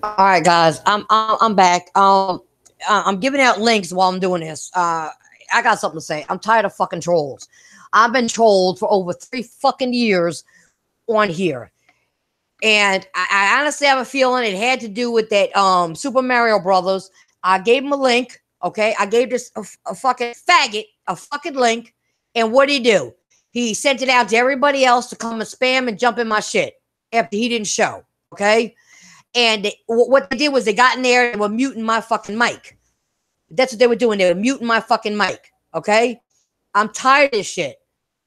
All right, guys, I'm back. I'm giving out links while I'm doing this. I got something to say. I'm tired of fucking trolls. I've been trolled for over 3 fucking years on here, and I honestly have a feeling it had to do with that Super Mario Brothers. I gave him a link. Okay, I gave this a fucking faggot a fucking link, and what did he do? He sent it out to everybody else to come and spam and jump in my shit after he didn't show. Okay. And what they did was they got in there and were muting my fucking mic. That's what they were doing. They were muting my fucking mic. Okay? I'm tired of this shit.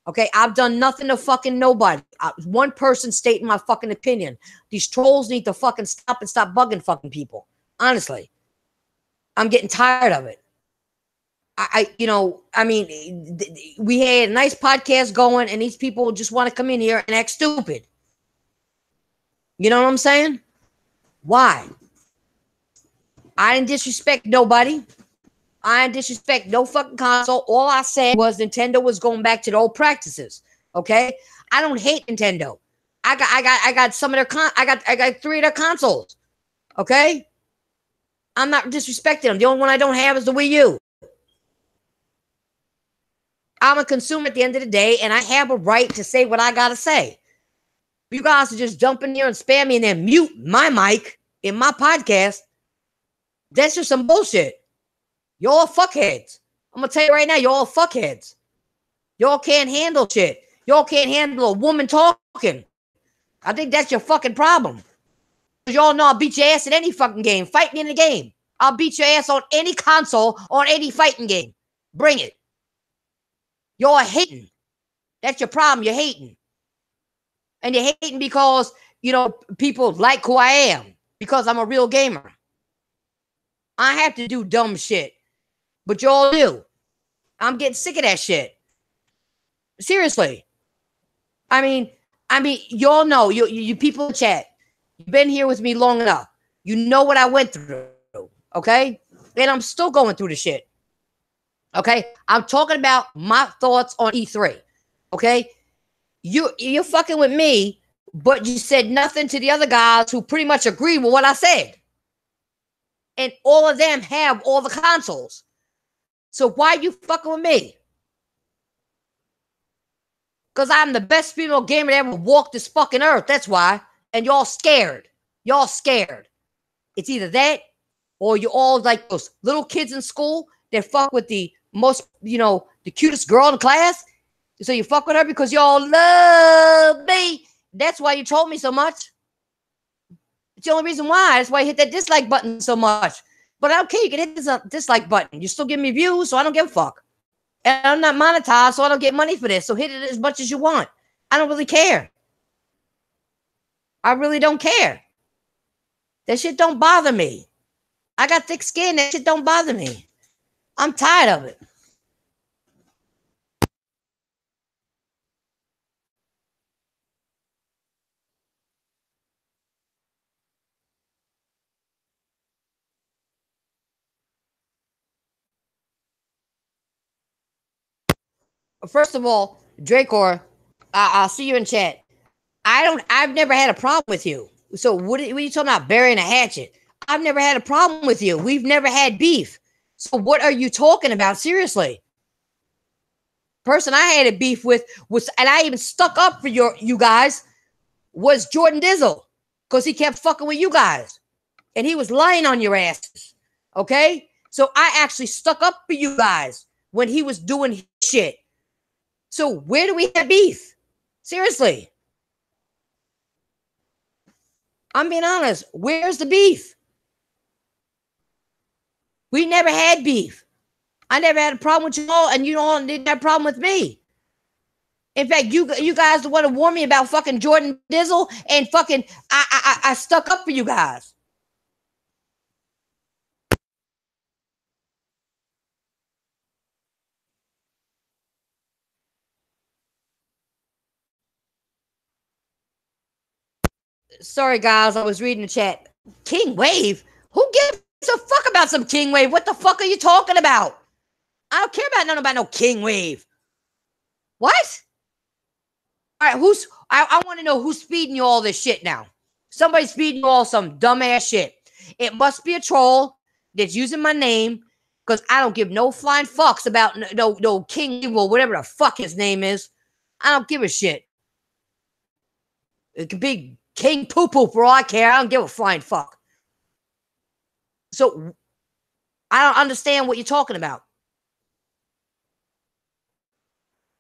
Okay? I've done nothing to fucking nobody. One person stating my fucking opinion. These trolls need to fucking stop and stop bugging fucking people. Honestly. I'm getting tired of it. I mean, we had a nice podcast going and these people just want to come in here and act stupid. You know what I'm saying? Why? I didn't disrespect nobody. I didn't disrespect no fucking console. All I said was Nintendo was going back to the old practices. Okay? I don't hate Nintendo. I got some of their I got 3 of their consoles. Okay? I'm not disrespecting them. The only one I don't have is the Wii U. I'm a consumer at the end of the day, and I have a right to say what I gotta say. You guys are just jump in here and spam me and then mute my mic in my podcast. That's just some bullshit. You're all fuckheads. I'm going to tell you right now, you're all fuckheads. Y'all can't handle shit. Y'all can't handle a woman talking. I think that's your fucking problem. Y'all know I'll beat your ass in any fucking game. Fight me in the game. I'll beat your ass on any console, on any fighting game. Bring it. Y'all hating. That's your problem. You're hating. And you're hating because, you know, people like who I am. Because I'm a real gamer. I have to do dumb shit. But y'all do. I'm getting sick of that shit. Seriously. I mean, y'all know, you people in chat, you've been here with me long enough. You know what I went through. Okay? And I'm still going through the shit. Okay? I'm talking about my thoughts on E3. Okay? You're fucking with me, but you said nothing to the other guys who pretty much agree with what I said. And all of them have all the consoles. So why are you fucking with me? Because I'm the best female gamer that ever walked this fucking earth. That's why. And y'all scared. Y'all scared. It's either that or you're all like those little kids in school that fuck with the most, you know, the cutest girl in class. So you fuck with her because y'all love me. That's why you told me so much. It's the only reason why. That's why you hit that dislike button so much. But I don't care. You can hit this dislike button. You still give me views, so I don't give a fuck. And I'm not monetized, so I don't get money for this. So hit it as much as you want. I don't really care. I really don't care. That shit don't bother me. I got thick skin. That shit don't bother me. I'm tired of it. First of all, DRACORD, I'll see you in chat. I've never had a problem with you. So what are you talking about burying a hatchet? I've never had a problem with you. We've never had beef. So what are you talking about? Seriously. Person I had a beef with was, and I even stuck up for you guys, was Jordan Dizzle. Because he kept fucking with you guys. And he was lying on your asses. Okay? So I actually stuck up for you guys when he was doing shit. So where do we have beef? Seriously. I'm being honest. Where's the beef? We never had beef. I never had a problem with you all, and you all didn't have a problem with me. In fact, you guys the one to warn me about fucking Jordan Dizzle, and fucking I stuck up for you guys. Sorry, guys, I was reading the chat. King Wave? Who gives a fuck about some King Wave? What the fuck are you talking about? I don't care about nothing about no King Wave. What? All right, I want to know who's feeding you all this shit now. Somebody's feeding you all some dumbass shit. It must be a troll that's using my name, because I don't give no flying fucks about no King Evil, whatever the fuck his name is. I don't give a shit. It could be King Poo Poo for all I care. I don't give a flying fuck. So I don't understand what you're talking about.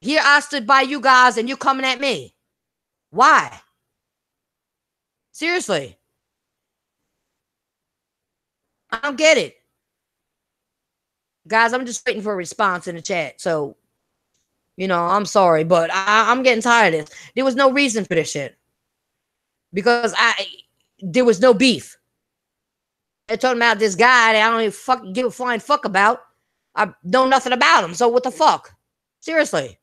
Here I stood by you guys and you're coming at me. Why? Seriously. I don't get it. Guys, I'm just waiting for a response in the chat. So, I'm sorry, but I'm getting tired of this. There was no reason for this shit. Because there was no beef. They're talking about this guy that I don't even give a flying fuck about. I know nothing about him. So what the fuck? Seriously.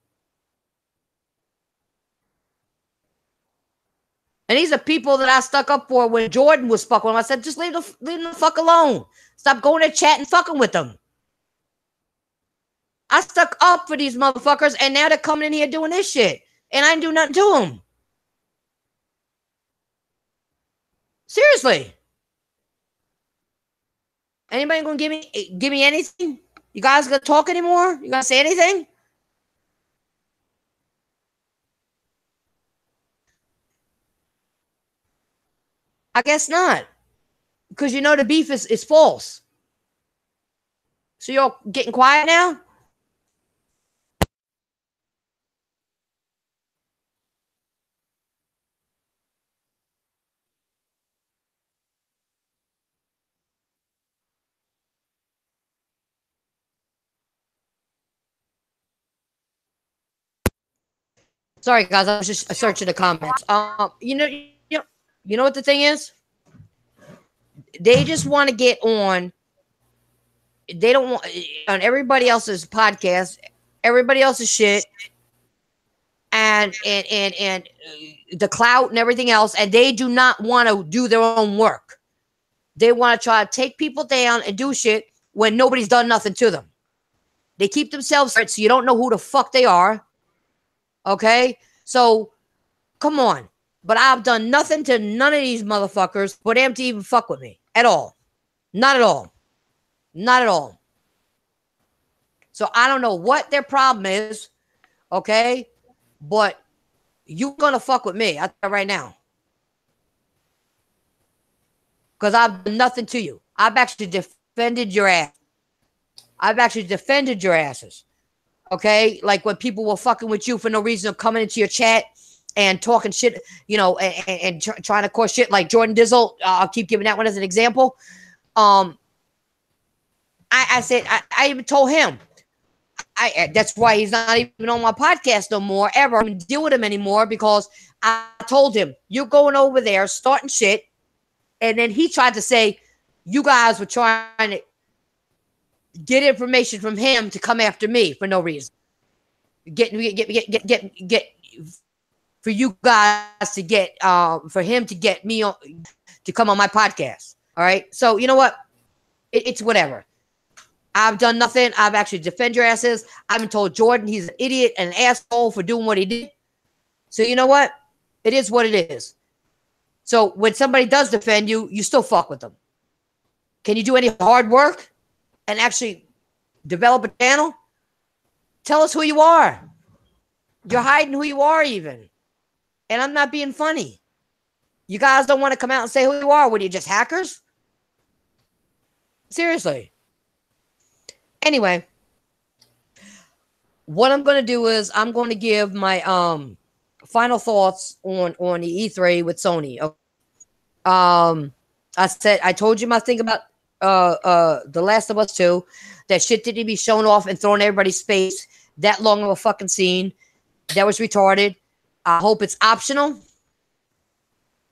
And these are people that I stuck up for when Jordan was fucking with them. I said, just leave them the fuck alone. Stop going to chat and fucking with them. I stuck up for these motherfuckers, and now they're coming in here doing this shit. And I didn't do nothing to them. Seriously. Anybody gonna give me anything? You guys gonna talk anymore? You gonna say anything? I guess not. Because the beef is false. So you're getting quiet now? Sorry, guys. I was just searching the comments. You know what the thing is? They just want to get on. They don't want on everybody else's podcast, everybody else's shit, and the clout and everything else, and they do not want to do their own work. They want to try to take people down and do shit when nobody's done nothing to them. They keep themselves hurt, so you don't know who the fuck they are. Okay? So, come on. But I've done nothing to none of these motherfuckers for them to even fuck with me. At all. Not at all. Not at all. So, I don't know what their problem is. Okay? But you're going to fuck with me. I'll tell you right now. Because I've done nothing to you. I've actually defended your ass. I've actually defended your asses. Okay? Like when people were fucking with you for no reason, or coming into your chat and talking shit, and trying to cause shit like Jordan Dizzle. I'll keep giving that one as an example. I said, I even told him, that's why he's not even on my podcast no more, ever. I don't even deal with him anymore, because I told him, you're going over there starting shit. And then he tried to say, you guys were trying to get information from him to come after me for no reason. Get for you guys to get, for him to get me on, to come on my podcast. All right. So you know what? It's whatever. I've done nothing. I've actually defended your asses. I've been told Jordan he's an idiot and an asshole for doing what he did. So you know what? It is what it is. So when somebody does defend you, you still fuck with them. Can you do any hard work and actually develop a channel? Tell us who you are. You're hiding who you are even. And I'm not being funny. You guys don't want to come out and say who you are. What are you, just hackers? Seriously. Anyway, what I'm going to do is I'm going to give my final thoughts on the E3 with Sony. I told you my thing about The Last of Us 2. That shit didn't be shown off and thrown in everybody's face. That long of a fucking scene. That was retarded. I hope it's optional.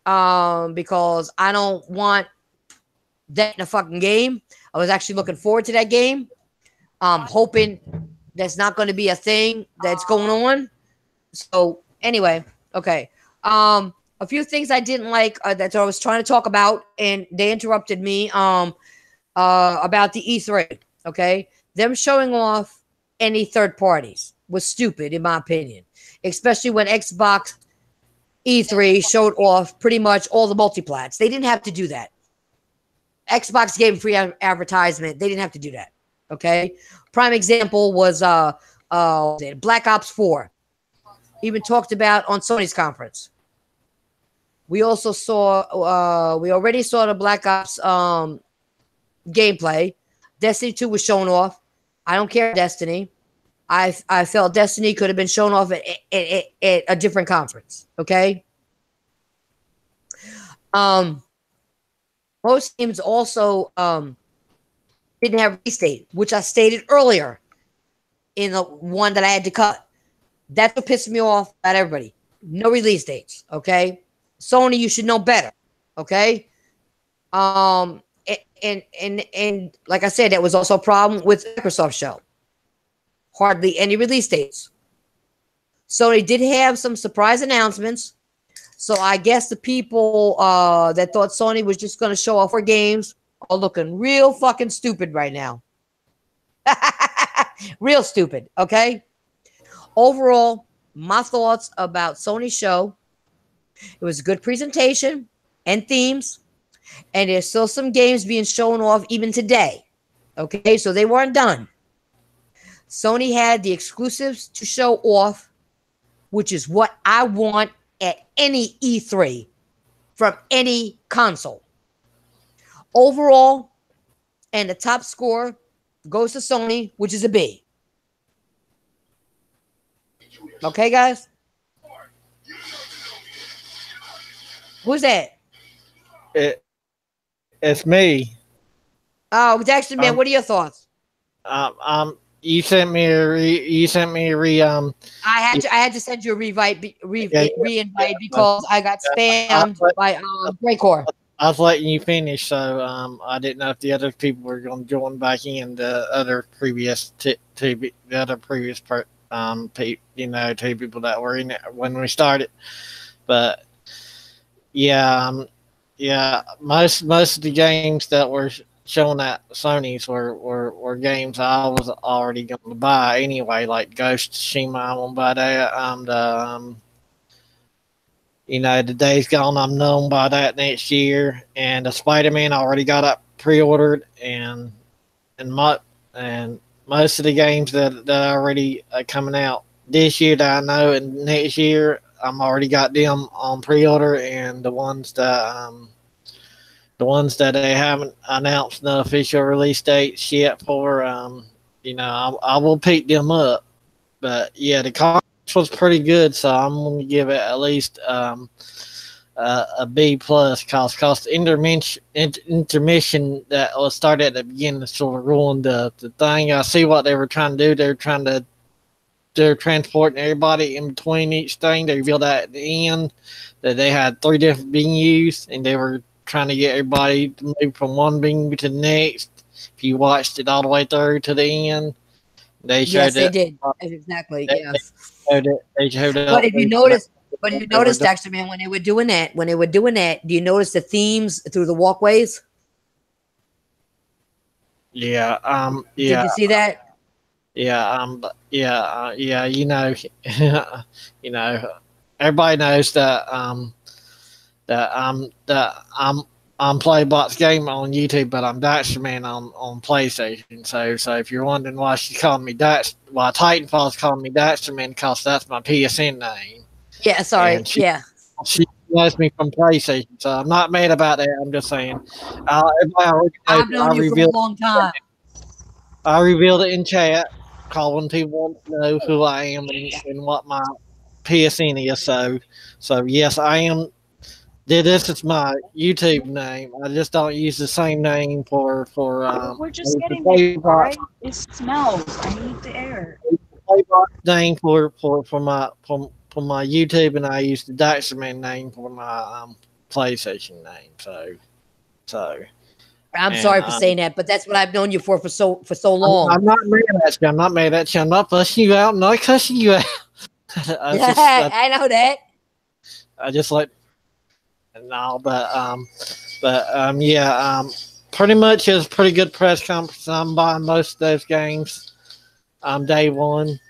Because I don't want that in a fucking game. I was actually looking forward to that game. Hoping that's not going to be a thing that's going on. So anyway, okay. A few things I didn't like that I was trying to talk about, and they interrupted me. About the E3. Okay, them showing off any third parties was stupid in my opinion, especially when Xbox E3 showed off pretty much all the multiplats. They didn't have to do that. Xbox gave free advertisement. They didn't have to do that. Okay. Prime example was Black Ops 4. Even talked about on Sony's conference. We also saw we already saw the Black Ops gameplay. Destiny 2 was shown off. I don't care Destiny. I felt Destiny could have been shown off at a different conference. Okay. Most games also didn't have release date, which I stated earlier in the one that I had to cut. That's what pissed me off at everybody. No release dates. Okay. Sony, you should know better. Okay. And like I said, that was also a problem with Microsoft show. Hardly any release dates. Sony did have some surprise announcements. So I guess the people that thought Sony was just going to show off 4 games are looking real fucking stupid right now. Real stupid, okay? Overall, my thoughts about Sony's show. It was a good presentation and themes. And there's still some games being shown off even today. Okay, so they weren't done. Sony had the exclusives to show off, which is what I want at any E3 from any console. Overall, and the top score goes to Sony, which is a B. Okay, guys? Who's that? It's me. Oh, Dexter, man, what are your thoughts? You sent me a I had to send you a re-invite because I got spammed by DRACORD. I was letting you finish, so I didn't know if the other people were going to join back in the other previous two people that were in it when we started. But yeah, most of the games that were shown at Sony's were games I was already going to buy anyway, like Ghost of Tsushima. I'm going to buy that. The Days Gone, I'm known by that next year, and the Spider-Man I already got up pre-ordered, and most of the games that are already coming out this year that I know, and next year I'm already got them on pre-order, and the ones that they haven't announced the official release dates yet for, I will pick them up. But yeah, the conference was pretty good, so I'm going to give it at least a B plus, cause the intermission that was started at the beginning sort of ruined the thing. I see what they were trying to do. They're transporting everybody in between each thing. They revealed that at the end that they had 3 different venues, and they were trying to get everybody to move from one venue to the next. If you watched it all the way through to the end, they showed they did exactly. Yes, they showed it. But if you noticed, Dexter, man, when they were doing that, do you notice the themes through the walkways? Yeah. Did you see that? Yeah. Everybody knows that I'm Playbot's Game on YouTube, but I'm Daxterman on PlayStation. So if you're wondering why she's calling me Titanfall's calling me Daxterman, because that's my PSN name. Yeah, sorry. She knows me from PlayStation, so I'm not mad about that. I'm just saying. I've known you for a long time. I revealed it in chat, calling people want to know who I am and what my PSN is. So yes, I am. This is my YouTube name. I just don't use the same name for. We're just getting it, right? It smells. I need the air. Name for my YouTube, and I use the Daxterman name for my PlayStation name. So. I'm sorry for saying that, but that's what I've known you for so long. I'm not mad at you. I'm not fussing you out. I'm not cussing you out. I know that. I just like. No, pretty much it was a pretty good press conference. I'm buying most of those games. Day one,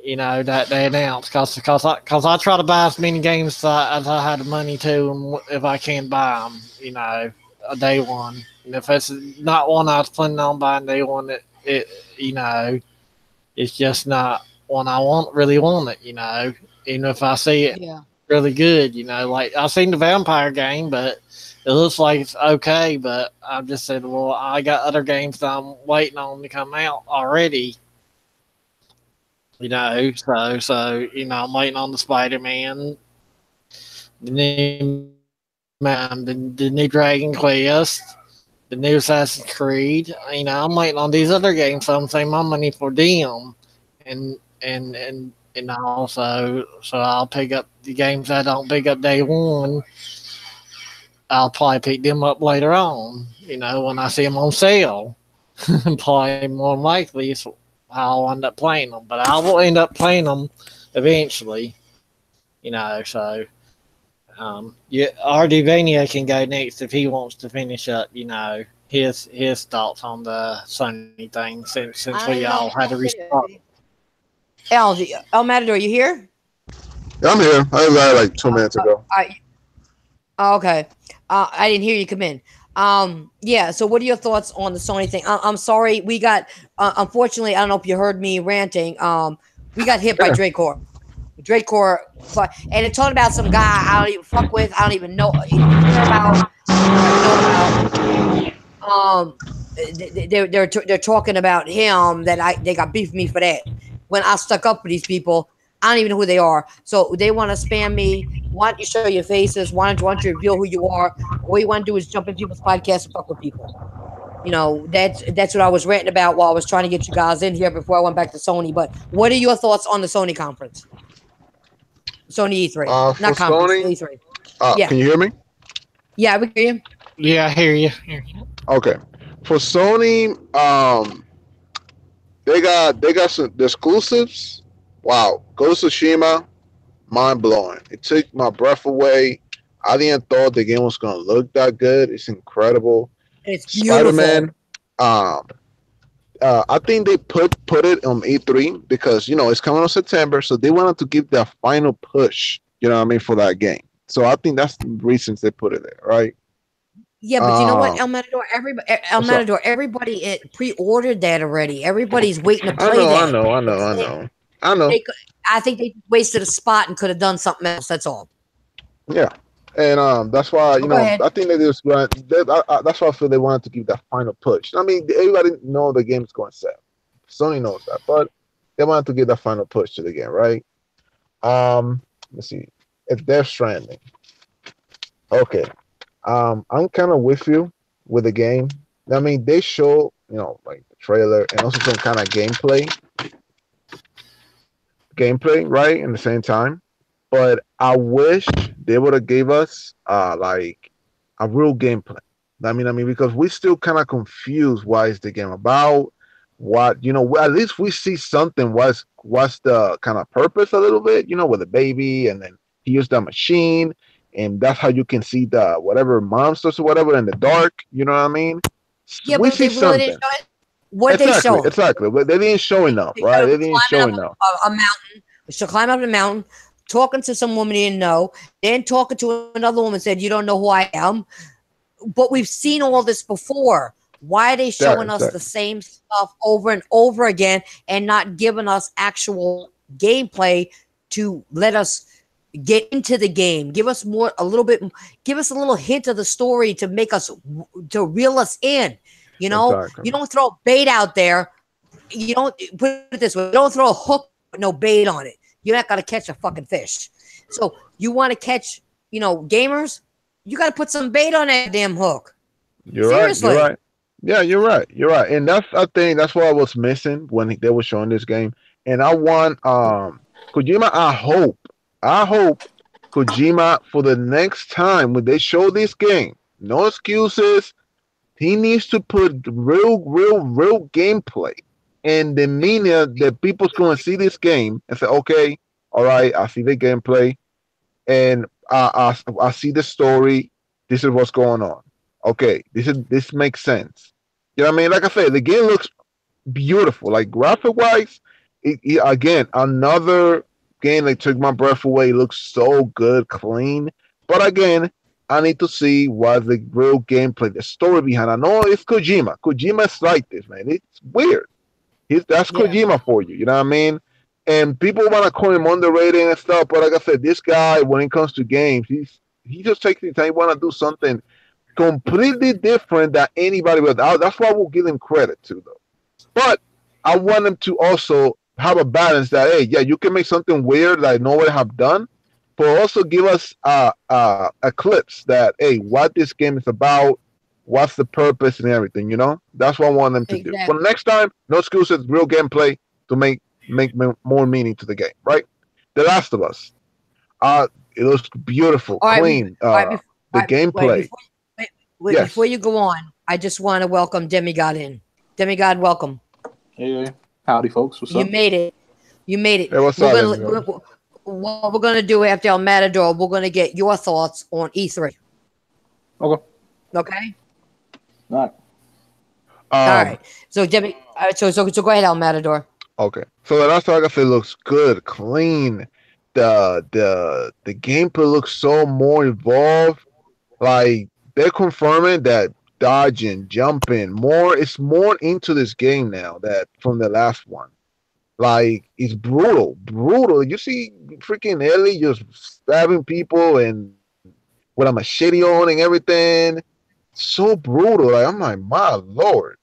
that they announced because I try to buy as many games as I had the money to, and if I can buy them, a day one. And if it's not one I was planning on buying day one, it's just not one I really want it. Even if I see it really good, like I've seen the vampire game, but it looks like it's okay. But I just said, well, I got other games that I'm waiting on to come out already. So I'm waiting on the Spider-Man, the new Dragon Quest, the new Assassin's Creed. I'm waiting on these other games, so I'm saving my money for them, and also so I'll pick up the games I don't pick up day one. I'll probably pick them up later on, when I see them on sale. Probably more likely it's I'll end up playing them, but I will end up playing them eventually. So RD Vania can go next if he wants to finish up. His thoughts on the Sony thing since we all had a response. El Matador, you here? Yeah, I'm here. I was there like 2 minutes ago. Okay. I didn't hear you come in. Yeah. So, what are your thoughts on the Sony thing? I'm sorry, we got. Unfortunately, I don't know if you heard me ranting. We got hit by DRACORD. DRACORD, and it talked about some guy I don't even fuck with. I don't even know about. They're talking about him that they got beef with me for that. When I stuck up for these people, I don't even know who they are. So they want to spam me. Why don't you show your faces? Why don't you reveal who you are? All you want to do is jump in people's podcasts and fuck with people. That's what I was ranting about while I was trying to get you guys in here before I went back to Sony. But what are your thoughts on the Sony conference? Sony E3. Not conference, Sony, E3. Yeah. Can you hear me? Yeah, we hear you. Yeah, I hear you. Okay. For Sony, they got some exclusives. Wow. Ghost of Tsushima, mind blowing. It took my breath away. I didn't thought the game was gonna look that good. It's incredible. It's beautiful. Spider-Man. I think they put it on E3 because it's coming on September, so they wanted to give that final push. For that game. So I think that's the reasons they put it there, right? Yeah, but you know what, El Matador? Everybody pre-ordered that already. Everybody's waiting to play that. I know. I think they wasted a spot and could have done something else. That's all. Yeah, and that's why I think they just that's why I feel they wanted to give that final push. I mean, everybody know the game is going to sell. Sony knows that, but they wanted to give that final push to the game, right? Let's see. It's Death Stranding. Okay. I'm kind of with you with the game. I mean, they show, like the trailer and also some kind of gameplay, right? In the same time, but I wish they would have gave us like a real gameplay. I mean, because we still kind of confused. Why is the game about? What at least we see something. What's the kind of purpose a little bit? With the baby, and then he used that machine. And that's how you can see the whatever monsters or whatever in the dark. You know what I mean? Yeah, we but see they really something. didn't show it. What they show? Exactly. But they didn't show enough, right? They didn't show enough. A mountain. So climb up the mountain, talking to some woman he didn't know, then talking to another woman said, "You don't know who I am." But we've seen all this before. Why are they showing us the same stuff over and over again and not giving us actual gameplay to let us get into the game? Give us a little hint of the story to make us, to reel us in. You don't throw bait out there. You don't put it this way. You don't throw a hook with no bait on it. You're not going to catch a fucking fish. So you want to catch, gamers, you got to put some bait on that damn hook. Seriously. Right. Yeah, you're right. And I think that's what I was missing when they were showing this game. And I want, Kojima, I hope Kojima, for the next time when they show this game, no excuses. He needs to put real gameplay, and the media that people's going to see this game and say, okay, all right, I see the gameplay, and I see the story. This is what's going on. Okay, this makes sense. You know what I mean? Like I said, the game looks beautiful. Like graphic wise, Again, another game that took my breath away. It looks so good, clean. But again, I need to see what the real gameplay, the story behind. I know it's Kojima. Kojima's like this, man. It's weird. That's Kojima for you. You know what I mean? And people want to call him underrated and stuff, but like I said, this guy, when it comes to games, he just takes the time. He want to do something completely different than anybody else. That's why we'll give him credit to, though. But I want him to also have a balance that, hey, yeah, you can make something weird that nobody have done, but also give us a clips that, hey, what this game is about, what's the purpose and everything, you know? That's what I want them to do. But next time, no excuses, real gameplay to make more meaning to the game, right? The Last of Us. It looks beautiful, clean. The gameplay. Before you go on, I just want to welcome Demigod in. Demigod, welcome. Hey, howdy, folks. What's up? You made it. Hey, what's up? What we're going to do after El Matador, we're going to get your thoughts on E3. Okay. Okay? All right. So, Demi, so go ahead, El Matador. Okay. So the last like I said, looks good, clean. The gameplay looks so more involved. Like they're confirming that dodging, jumping, it's more into this game now that from the last one. Like it's brutal. You see freaking Ellie just stabbing people and with a machete on and everything. So brutal. Like I'm like, my Lord.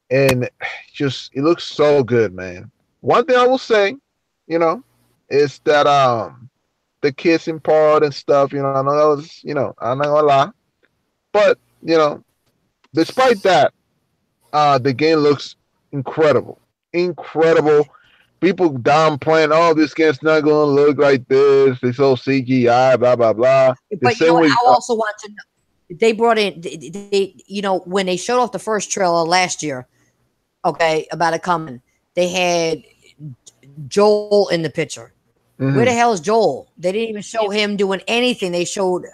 And just it looks so good, man. One thing I will say, you know, is that the kissing part and stuff, you know, I know that was, you know, I'm not gonna lie. But, you know, despite that, the game looks incredible. Incredible. People downplaying, oh, this game's not gonna look like this. It's all CGI, blah blah blah. But you know what, I also want to know. They brought in, you know, when they showed off the first trailer last year, okay, about it coming, they had Joel in the picture. Mm-hmm. Where the hell is Joel? They didn't even show him doing anything. They showed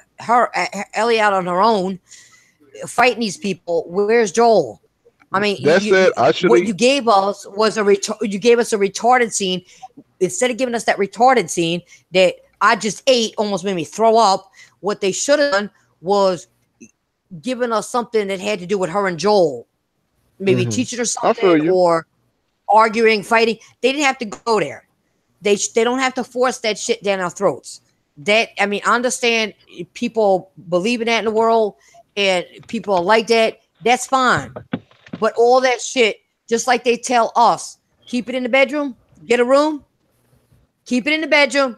Ellie out on her own, fighting these people. Where's Joel? I mean, what you gave us was you gave us a retarded scene. Instead of giving us that retarded scene that I just ate, almost made me throw up. What they should have done was giving us something that had to do with her and Joel. Maybe teaching her something or arguing, fighting. They didn't have to go there. They don't have to force that shit down our throats. I understand people believe in that in the world and people are like that. That's fine. But all that shit, just like they tell us, keep it in the bedroom, get a room, keep it in the bedroom,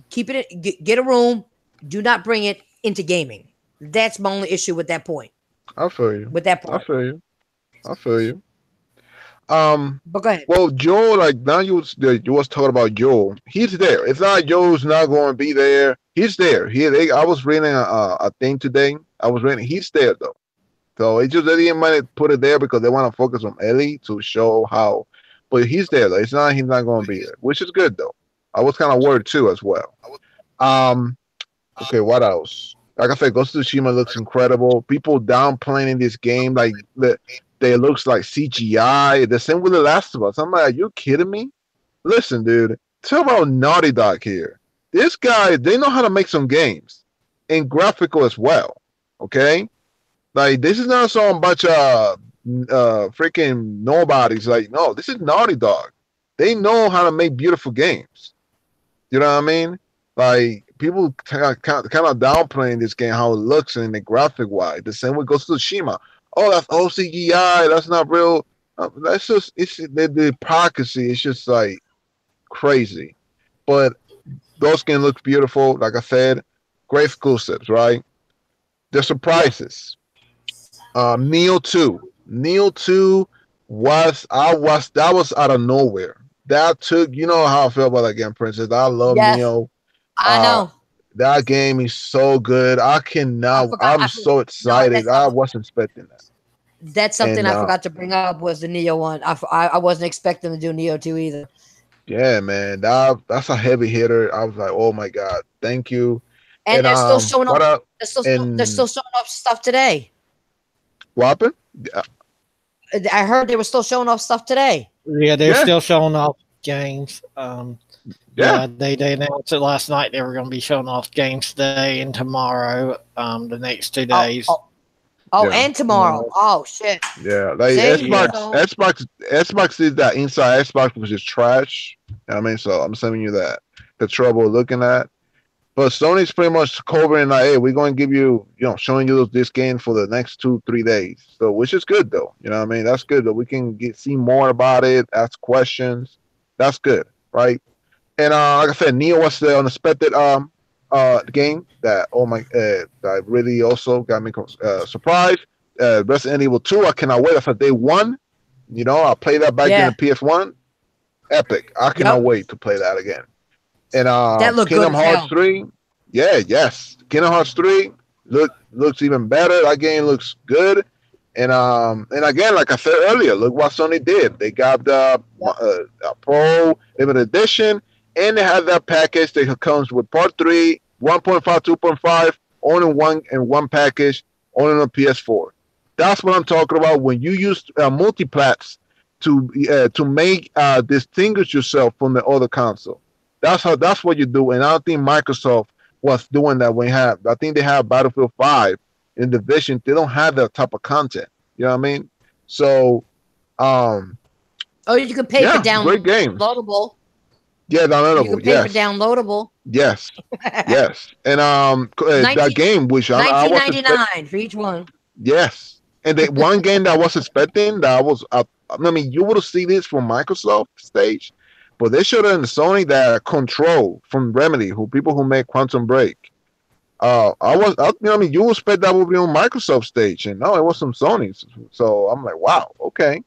get a room, do not bring it into gaming. That's my only issue with that point. I feel you. With that point. I feel you. But go ahead. Well, Joel, like now you was talking about Joel. He's there. It's not Joel's not going to be there. He's there. I was reading a thing today. He's there though. So it's just they didn't want to put it there because they want to focus on Ellie to show how. But he's there though. He's not going to be there, which is good though. I was kind of worried too as well. Okay, what else? Like I said, Ghost of Tsushima looks incredible. People downplaying in this game like they looks like CGI. The same with The Last of Us. I'm like, are you kidding me? Listen, dude. Talk about Naughty Dog here. This guy, they know how to make some games and graphical as well. Okay, like this is not some bunch of freaking nobodies. Like, no, this is Naughty Dog. They know how to make beautiful games. You know what I mean? Like people kind of downplaying this game, how it looks and the graphic wise. The same with Ghost of Tsushima. Oh, that's all CGI. That's not real. That's just the hypocrisy. It's just like crazy. But those games look beautiful. Like I said, great exclusives, right? The surprises. Neo 2. Neo 2 was out of nowhere. That took, you know how I feel about that game, Princess. I love Neo. I know. That game is so good. I'm so excited. I wasn't expecting that. That's something I forgot to bring up was the Neo one. I wasn't expecting to do Neo 2 either. Yeah, man. That's a heavy hitter. I was like, oh my God, thank you. And they're still showing up. They're still showing up stuff today. What happened? I heard they were still showing off stuff today. Yeah, they're still showing off games. Yeah. They announced it last night. They were going to be showing off games today and tomorrow. The next 2 days. Oh, Yeah. and tomorrow. Oh shit. Yeah, like See? Xbox is that inside Xbox was just trash. You know what I mean, so I'm sending you that the trouble looking at. But Sony's pretty much covering like, hey, we're going to give you, showing you this game for the next 2-3 days. So which is good though. You know what I mean? That's good that we can see more about it, ask questions. That's good, right? And like I said, Neo was the unexpected game that that really also got me surprised. Resident Evil 2, I cannot wait. That's a day one. I played that back in the PS1. Epic. I cannot wait to play that again. And that looked Kingdom good Hearts 3. Yes. Kingdom Hearts 3 looks even better. That game looks good. And again, like I said earlier, look what Sony did. They got the Pro Limited Edition, and they have that package that comes with Part 3, 1.5, 2.5, only one package, only on PS4. That's what I'm talking about when you use multiplats to make distinguish yourself from the other console. That's what you do, and I don't think Microsoft was doing that when I think they have Battlefield 5 in Division. They don't have that type of content. You know what I mean? So, you can pay for downloadable. Great game. Yeah, downloadable. You can pay for downloadable. Yes, yes, and that game which I was $19.99 for each one. Yes, and the one game that I was expecting you would have seen this from Microsoft stage, but they showed it in Sony that Control from Remedy, people who make Quantum Break. You would expect that would be on Microsoft stage, and no, it was from Sony. So I'm like, wow, okay.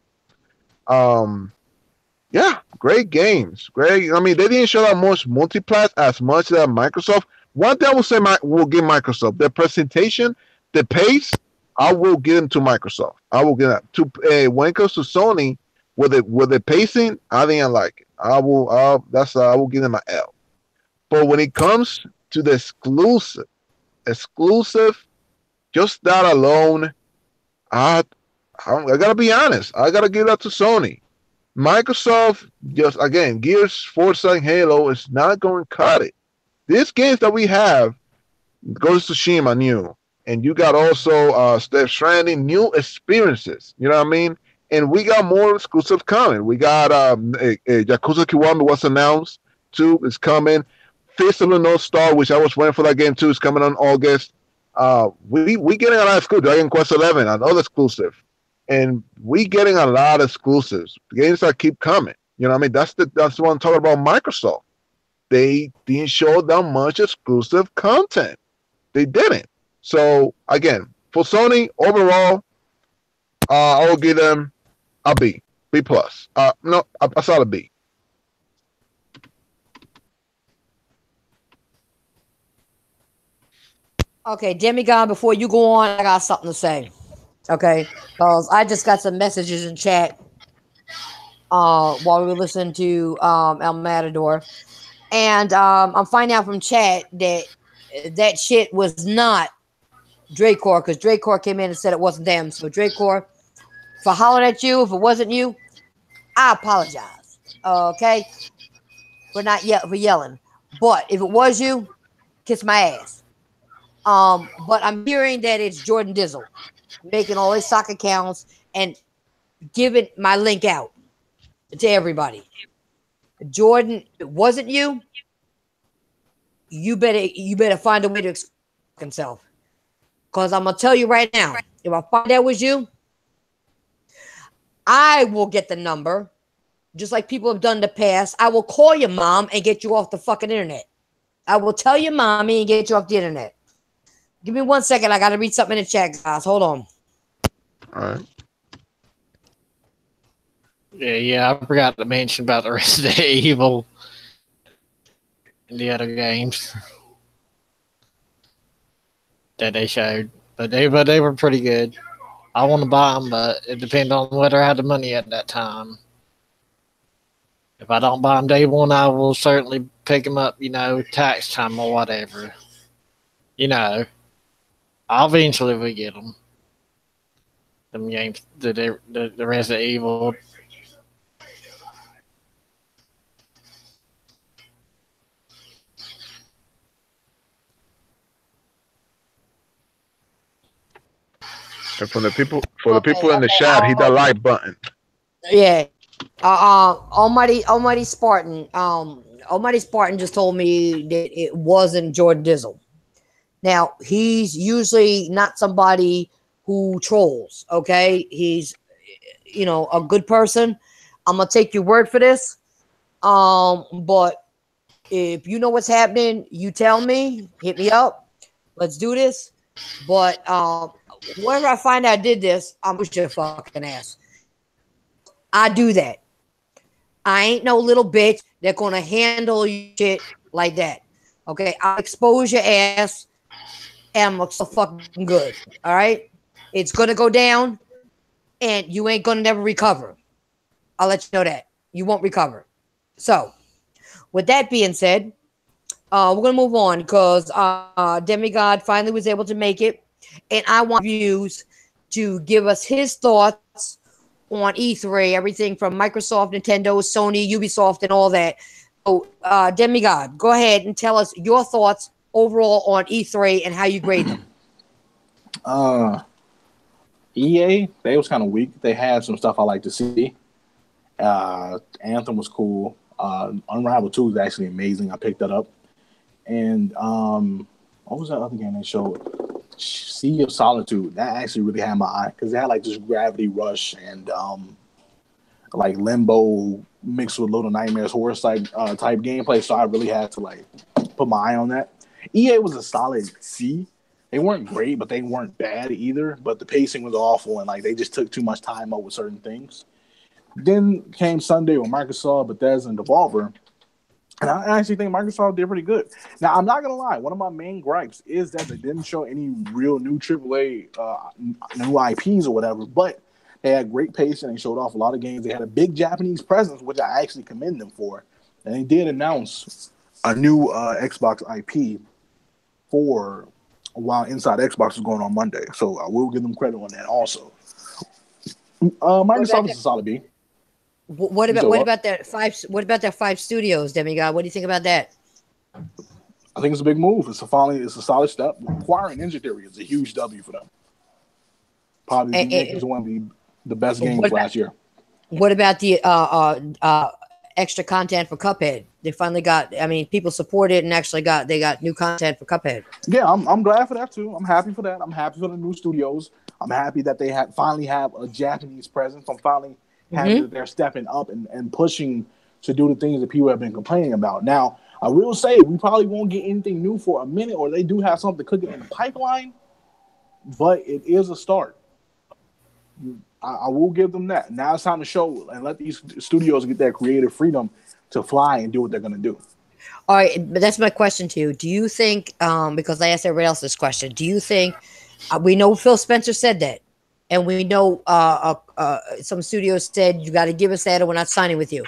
Yeah, great games. Great. I mean, they didn't show that much multiplat as much as Microsoft. One thing I will say, will give Microsoft the presentation, the pace. I will give them to Microsoft. I will give that to when it comes to Sony with the pacing. I didn't like it. I will give them an L. But when it comes to the exclusive, just that alone, I gotta be honest. I gotta give that to Sony. Microsoft, just again, Gears, Forza, and Halo is not going to cut it. These games that we have, Ghost of Tsushima new, and you got also Death Stranding, new experiences. You know what I mean? And we got more exclusive coming. We got Yakuza Kiwami was announced too. It's coming. Fist of the North Star, which I was waiting for that game too, is coming on August. We getting a lot of exclusive. Dragon Quest 11, another exclusive. And we getting a lot of exclusives. Games that keep coming. You know what I mean? That's what I'm talking about. Microsoft. They didn't show that much exclusive content. They didn't. So again, for Sony overall, I will give them a B plus. No, a solid B. Okay, Demigod, before you go on, I got something to say. Okay, because I just got some messages in chat while we were listening to El Matador, and I'm finding out from chat that shit was not DRACORD, because DRACORD came in and said it wasn't them. So DRACORD, if I hollered at you, if it wasn't you, I apologize. Okay, for yelling, but if it was you, kiss my ass. But I'm hearing that it's Jordan Dizzle making all his stock accounts and giving my link out to everybody. Jordan, if it wasn't you, you better find a way to explain himself. Because I'm gonna tell you right now, if I find out it was you, I will get the number, just like people have done in the past. I will call your mom and get you off the fucking internet. I will tell your mommy and get you off the internet. Give me 1 second. I got to read something in the chat, guys. Hold on. All right. Yeah, I forgot to mention about the Resident Evil and the other games that they showed, but they were pretty good. I want to buy them, but it depends on whether I had the money at that time. If I don't buy them day one, I will certainly pick them up, tax time or whatever. I'll eventually get them. Them games, the Resident Evil. And for the people in the chat, hit that like button. Yeah. Almighty Spartan. Almighty Spartan just told me that it wasn't Jordan Dizzle. Now, he's usually not somebody who trolls, okay? He's, a good person. I'm going to take your word for this. But if you know what's happening, you tell me. Hit me up. Let's do this. But whenever I find out I did this, I'm push your fucking ass. I do that. I ain't no little bitch that's going to handle your shit like that. Okay? I'll expose your ass. And I'm so fucking good. All right? It's going to go down, and you ain't going to never recover. I'll let you know that. You won't recover. So, with that being said, we're going to move on because Demigod finally was able to make it. And I want views to give us his thoughts on E3, everything from Microsoft, Nintendo, Sony, Ubisoft, and all that. So, Demigod, go ahead and tell us your thoughts overall on E3 and how you grade them. EA, they was kind of weak. They had some stuff I like to see. Anthem was cool. Unravel 2 is actually amazing. I picked that up. And what was that other game they showed? Sea of Solitude. That actually really had my eye because they had like this Gravity Rush and like Limbo mixed with Little Nightmares horror type gameplay. So I really had to like put my eye on that. EA was a solid C. They weren't great, but they weren't bad either. But the pacing was awful, and like they just took too much time up with certain things. Then came Sunday with Microsoft, Bethesda, and Devolver. And I actually think Microsoft did pretty good. Now, I'm not going to lie. One of my main gripes is that they didn't show any real new AAA, new IPs or whatever. But they had great pace, and they showed off a lot of games. They had a big Japanese presence, which I actually commend them for. And they did announce a new Xbox IP for while Inside Xbox was going on Monday. So I will give them credit on that also. Microsoft is a solid B. What about that 5 studios, Demigod? What do you think about that? I think it's a big move. It's a solid step. Acquiring Ninja Theory is a huge W for them. Probably is one of the best games last year. What about the extra content for Cuphead? They finally got. I mean, people supported and actually got new content for Cuphead. Yeah, I'm glad for that too. I'm happy for that. I'm happy for the new studios. I'm happy that they finally have a Japanese presence. I'm finally happy that they're stepping up and pushing to do the things that people have been complaining about. Now, I will say we probably won't get anything new for a minute, or they do have something cooking in the pipeline, but it is a start. I will give them that. Now it's time to show and let these studios get that creative freedom to fly and do what they're going to do. All right, but that's my question to you. Do you think, because I asked everybody else this question, do you think, we know Phil Spencer said that, and we know some studios said, you got to give us that or we're not signing with you.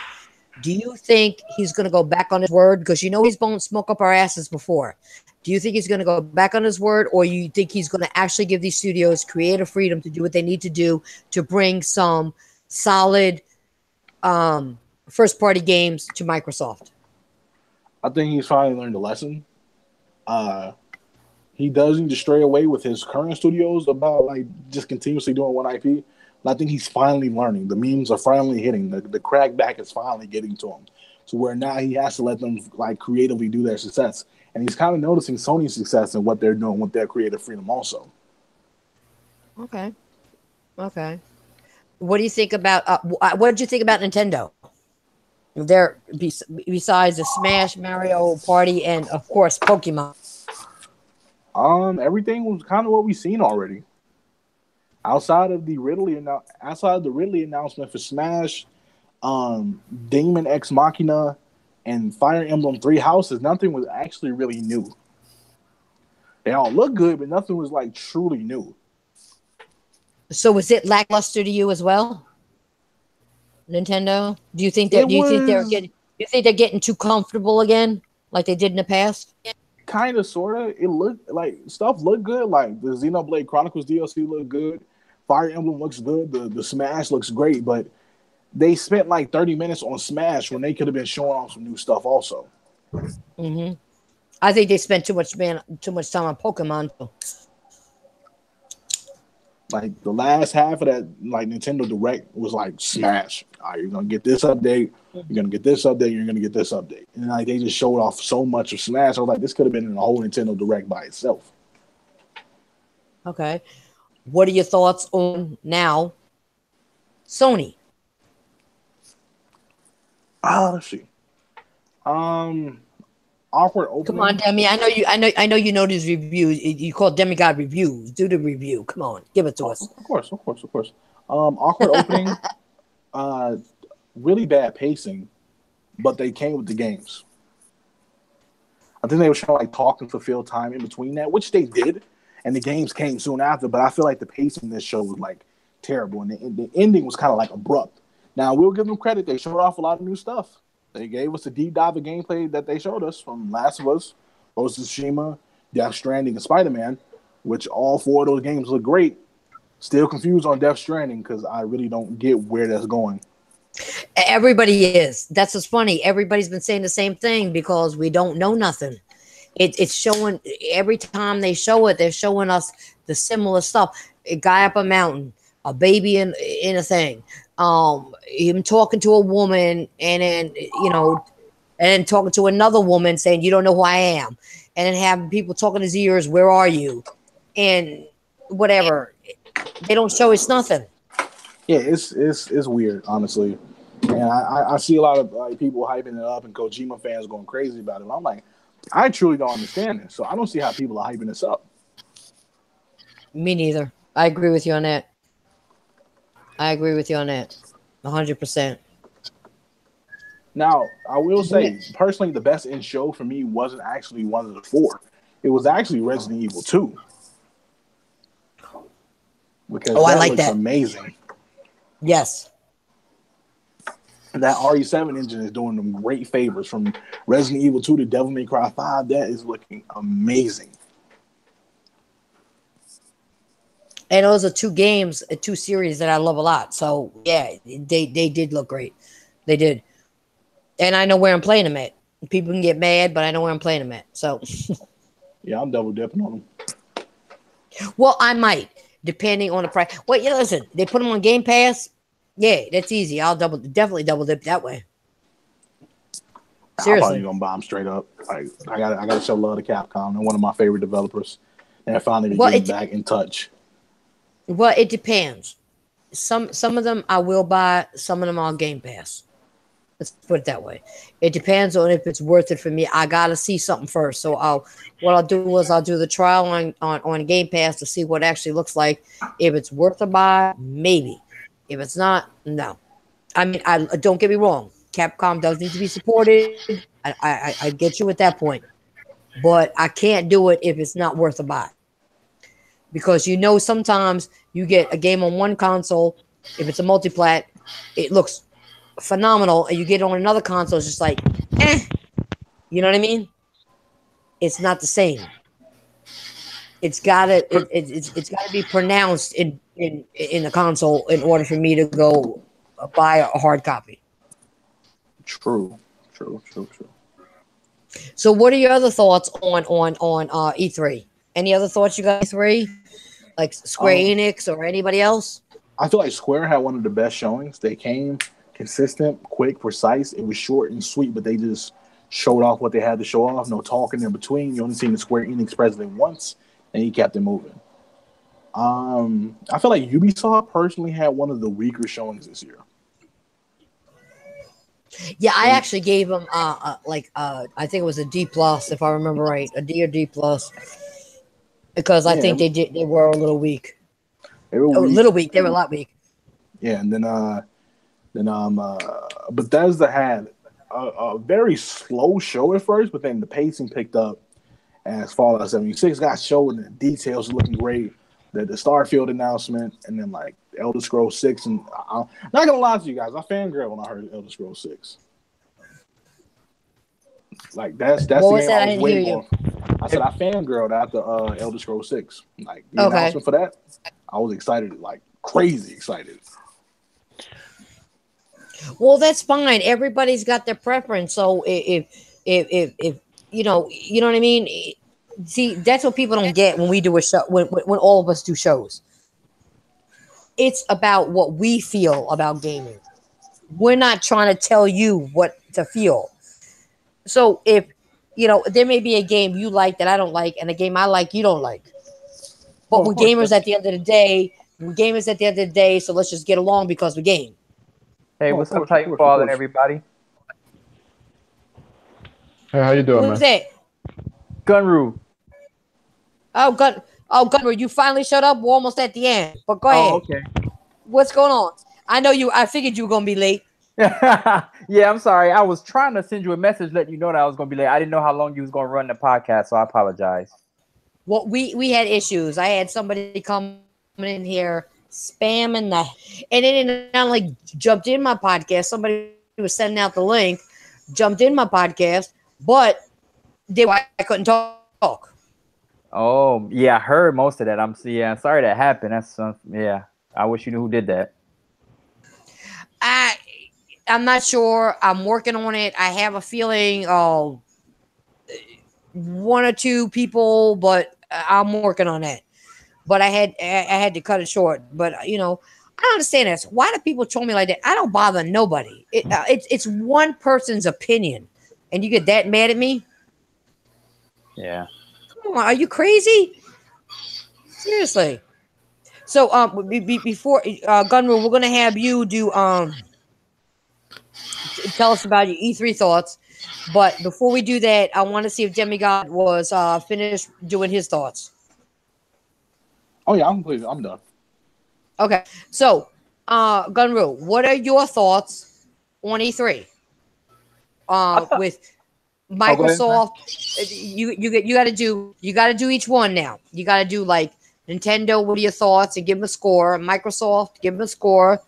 Do you think he's going to go back on his word? Because you know he's blown smoke up our asses before. Do you think he's going to go back on his word, or you think he's going to actually give these studios creative freedom to do what they need to do to bring some solid first-party games to Microsoft? I think he's finally learned a lesson. He does need to stray away with his current studios about like just continuously doing one IP. But I think he's finally learning. The memes are finally hitting. The crackback is finally getting to him. So where now he has to let them like creatively do their success. And he's kind of noticing Sony's success and what they're doing with their creative freedom also. Okay. What do you think about what did you think about Nintendo? There, besides the Smash, Mario Party, and of course Pokemon. Everything was kind of what we've seen already. Outside of the Ridley announcement for Smash, Daemon X Machina, and Fire Emblem Three Houses, nothing was actually really new. They all look good, but nothing was like truly new. So was it lackluster to you as well? Nintendo? Do you think they're getting too comfortable again, like they did in the past? Kind of, sort of. It looked like stuff looked good. Like the Xenoblade Chronicles DLC looked good. Fire Emblem looks good. The Smash looks great, but they spent like 30 minutes on Smash when they could have been showing off some new stuff also. Mm-hmm. I think they spent too much time on Pokemon. Like the last half of that, like Nintendo Direct was like Smash. All right, you're gonna get this update. You're gonna get this update. You're gonna get this update. And like they just showed off so much of Smash. I was like, this could have been in a whole Nintendo Direct by itself. Okay. What are your thoughts on now Sony? Let's see. Awkward opening. Come on, Demi. I know you know these reviews. You call Demigod reviews. Do the review. Come on, give it to us. Of course. Awkward opening. Really bad pacing, but they came with the games. I think they were trying to like talk and fulfill time in between that, which they did, and the games came soon after. But I feel like the pacing in this show was like terrible, and the ending was kind of like abrupt. Now we'll give them credit; they showed off a lot of new stuff. They gave us a deep dive of gameplay that they showed us from Last of Us, Ghost of Tsushima, Death Stranding, and Spider-Man, which all 4 of those games look great. Still confused on Death Stranding because I really don't get where that's going. Everybody is. That's what's funny. Everybody's been saying the same thing because we don't know nothing. It's showing every time they show it, they're showing us the similar stuff. A guy up a mountain, a baby in a thing. Him talking to a woman, and then and then talking to another woman saying, "You don't know who I am," and then having people talking his ears, "Where are you?" and whatever. They don't show us nothing. Yeah, it's weird, honestly, and I see a lot of like people hyping it up and Kojima fans going crazy about it. I'm like, I truly don't understand this, so I don't see how people are hyping this up. Me neither. I agree with you on that. 100%. Now, I will say, personally, the best in show for me wasn't actually one of the 4. It was actually Resident Evil 2. Because I like that. Amazing. Yes. That RE7 engine is doing them great favors. From Resident Evil 2 to Devil May Cry 5, that is looking amazing. And those are 2 games, 2 series that I love a lot. So, yeah, they did look great. They did. And I know where I'm playing them at. People can get mad, but I know where I'm playing them at. So, yeah, I'm double dipping on them. Well, I might, depending on the price. Well, listen, they put them on Game Pass. Yeah, that's easy. I'll definitely double dip that way. Seriously. I'm probably gonna buy them straight up. Like, I gotta show love to Capcom. They're one of my favorite developers. And finally getting back in touch. Well, it depends. Some of them I will buy. Some of them on Game Pass. Let's put it that way. It depends on if it's worth it for me. I gotta see something first. So what I'll do is I'll do the trial on Game Pass to see what it actually looks like. If it's worth a buy, maybe. If it's not, no. I mean, I don't get me wrong. Capcom does need to be supported. I get you at that point, but I can't do it if it's not worth a buy. Because sometimes you get a game on one console, if it's a multiplat, it looks phenomenal, and you get it on another console, it's just like, you know what I mean? It's not the same. It's gotta be pronounced in the console in order for me to go buy a hard copy. True. So, what are your other thoughts on E3? Any other thoughts you got E3? Like Square Enix or anybody else? I feel like Square had one of the best showings. They came consistent, quick, precise. It was short and sweet, but they just showed off what they had to show off. No talking in between. You only seen the Square Enix president once, and he kept it moving. I feel like Ubisoft personally had one of the weaker showings this year. Yeah, I actually gave them I think it was a D plus, if I remember right, a D or D plus, because I think they were a little weak. They were weak. A little weak. They were a lot weak. Yeah, and then Bethesda had a very slow show at first, but then the pacing picked up as Fallout 76 got showed, and the details looking great. The Starfield announcement, and then like Elder Scrolls 6, and I'm not gonna lie to you guys, I fangirled when I heard Elder Scrolls 6. Like that's the game I was waiting for. I said I fangirled after Elder Scrolls 6. Like the announcement for that, I was excited, like crazy excited. Well, that's fine. Everybody's got their preference. So if you know what I mean. See, that's what people don't get when we do a show. When all of us do shows, it's about what we feel about gaming. We're not trying to tell you what to feel. So if there may be a game you like that I don't like, and a game I like you don't like. But we're gamers at the end of the day. We're gamers at the end of the day, so let's just get along because we game. Hey, what's up, Titanfall and everybody? Hey, how you doing, Who's man? that? Gunru. Gunru, you finally showed up. We're almost at the end, but go ahead. Okay. What's going on? I know you. I figured you were gonna be late. Yeah, I'm sorry. I was trying to send you a message letting you know that I was gonna be late. I didn't know how long you was gonna run the podcast, so I apologize. Well, we had issues. I had somebody come in here spamming the, and it didn't sound like jumped in my podcast. Somebody was sending out the link, jumped in my podcast, but I couldn't talk. Oh, yeah, I heard most of that. I'm sorry that happened. That's yeah. I wish you knew who did that. I'm not sure. I'm working on it. I have a feeling one or two people, but I'm working on that. But I had to cut it short. But I don't understand this. Why do people troll me like that? I don't bother nobody. It's one person's opinion, and you get that mad at me? Yeah. Come on, are you crazy? Seriously. So before Gunru, we're gonna have you do tell us about your E3 thoughts. But before we do that, I want to see if Demigod was finished doing his thoughts. Oh yeah, I'm done. Okay, so Gunru, what are your thoughts on E3? With Microsoft, you got to do each one now. You got to do like Nintendo. What are your thoughts? And give them a score. Microsoft, give them a score.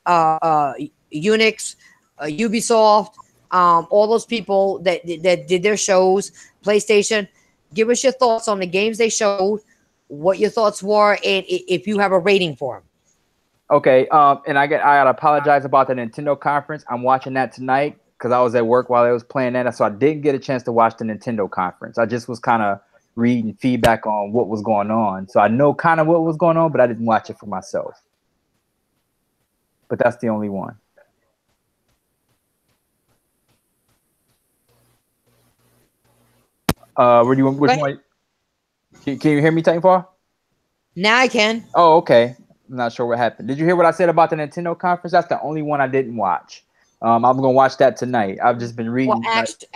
Unix, Ubisoft, all those people that did their shows. PlayStation, give us your thoughts on the games they showed. What your thoughts were, and if you have a rating for them. Okay, and I gotta apologize about the Nintendo conference. I'm watching that tonight because I was at work while I was playing that, so I didn't get a chance to watch the Nintendo conference. I just was kind of reading feedback on what was going on, so I know kind of what was going on, but I didn't watch it for myself. But that's the only one. Which one? Can you hear me, Titanfall? Now I can. Oh, okay. I'm not sure what happened. Did you hear what I said about the Nintendo conference? That's the only one I didn't watch. I'm gonna watch that tonight. I've just been reading. Well,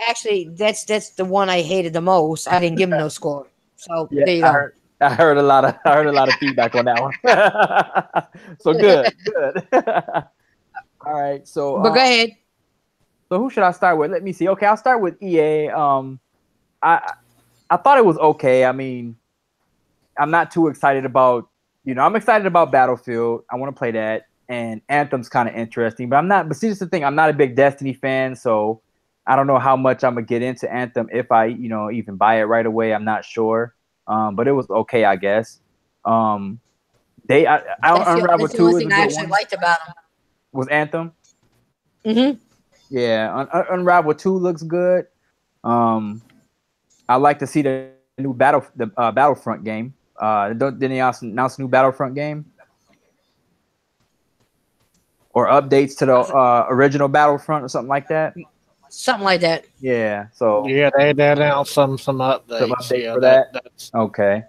actually, that's the one I hated the most. I didn't give him no score. So yeah, there you go. I heard a lot of feedback on that one. So good. All right. So but go ahead. So who should I start with? Let me see. Okay, I'll start with EA. I thought it was okay. I mean, I'm not too excited about, I'm excited about Battlefield. I want to play that. And Anthem's kind of interesting. But but see, this is the thing. I'm not a big Destiny fan, so I don't know how much I'm going to get into Anthem if I, even buy it right away. I'm not sure. But it was okay, I guess. Unravel 2 is a good I actually liked about them. Was Anthem? Mm-hmm. Yeah, Unravel 2 looks good. I like to see the new Battlefront game. Didn't they announce a new Battlefront game? Or updates to the original Battlefront or something like that? Something like that. Yeah. So yeah, they announced some updates. Some updates for that. Okay.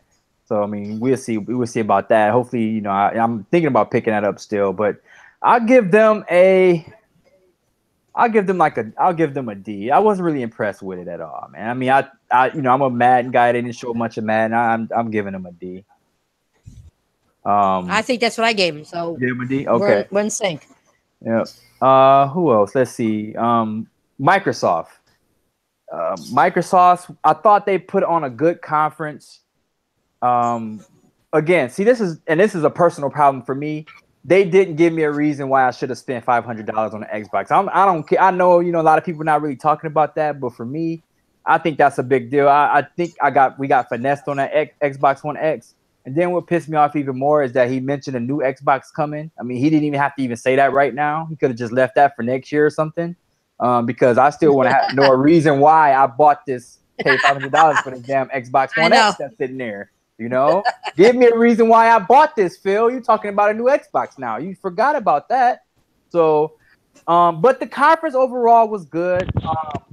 So I mean, we'll see about that. Hopefully, I'm thinking about picking that up still, but I'll give them a D. I wasn't really impressed with it at all, man. I mean, I'm a Madden guy. They didn't show much of Madden. I'm giving them a D. I think that's what I gave him. So give him a D. Okay. We're in sync. Yeah. Who else? Let's see. Microsoft. Microsoft. I thought they put on a good conference. Again, see, this is a personal problem for me. They didn't give me a reason why I should have spent $500 on the Xbox. I don't care. I know, a lot of people are not really talking about that, but for me, I think that's a big deal. I think we got finessed on that Xbox One X. And then what pissed me off even more is that he mentioned a new Xbox coming. I mean, he didn't even have to even say that right now. He could have just left that for next year or something. Because I still want to know a reason why I bought this, paid $500 for this damn Xbox One X that's sitting there. You know, give me a reason why I bought this, Phil. You're talking about a new Xbox now. You forgot about that. So, but the conference overall was good.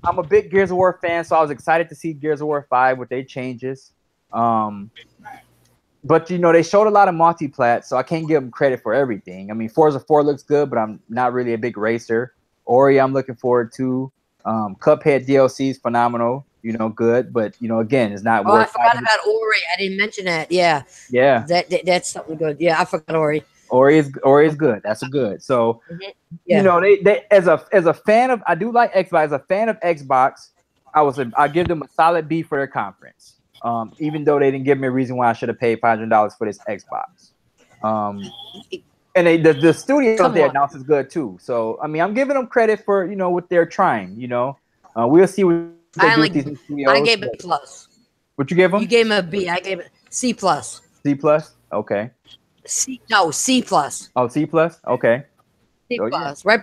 I'm a big Gears of War fan, so I was excited to see Gears of War 5 with their changes. But you know, they showed a lot of multi-plat, so I can't give them credit for everything. I mean, Forza 4 looks good, but I'm not really a big racer. Ori, I'm looking forward to. Cuphead DLC is phenomenal. You know, good, but you know, again, it's not. I forgot about Ori. I didn't mention that. Yeah, yeah, that's something good. Yeah, I forgot Ori. Ori is good. That's a good. So, yeah. You know, they as a fan of, I do like Xbox. As a fan of Xbox, I give them a solid B for their conference. Even though they didn't give me a reason why I should have paid $500 for this Xbox. And the studio that they announced is good too. So I mean, I'm giving them credit for, you know, what they're trying. You know, we'll see what they do with these new studios. I gave it a plus. What you give them? You gave him a B. I gave it C plus. C plus. Okay. C plus. Oh, C plus. Okay. C plus. Yeah.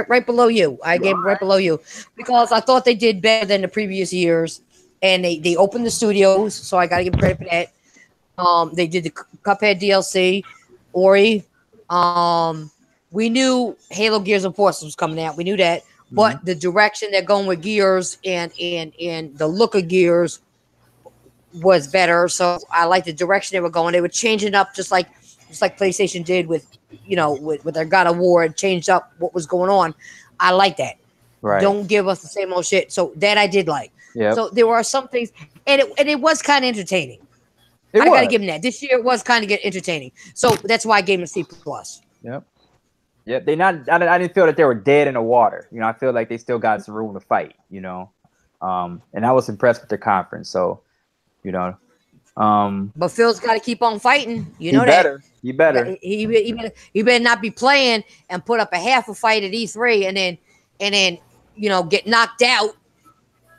Right below you. I gave it right below you because I thought they did better than the previous years, and they opened the studios, so I got to give credit for that. They did the Cuphead DLC, Ori. We knew Halo Gears of War was coming out. We knew that. But the direction they're going with Gears and the look of Gears was better. So I like the direction they were going. They were changing up just like PlayStation did with, you know, with their God of War. It changed up what was going on. I like that. Right. Don't give us the same old shit. So that I did like. Yeah. So there were some things, and it was kind of entertaining. I got to give them that. This year it was kind of entertaining. So that's why I gave them a C plus. Yep. Yeah, I didn't feel that they were dead in the water. You know, I feel like they still got some room to fight, you know. And I was impressed with their conference. So, you know. But Phil's got to keep on fighting. You know You better. He better not be playing and put up a half a fight at E3 and then you know, get knocked out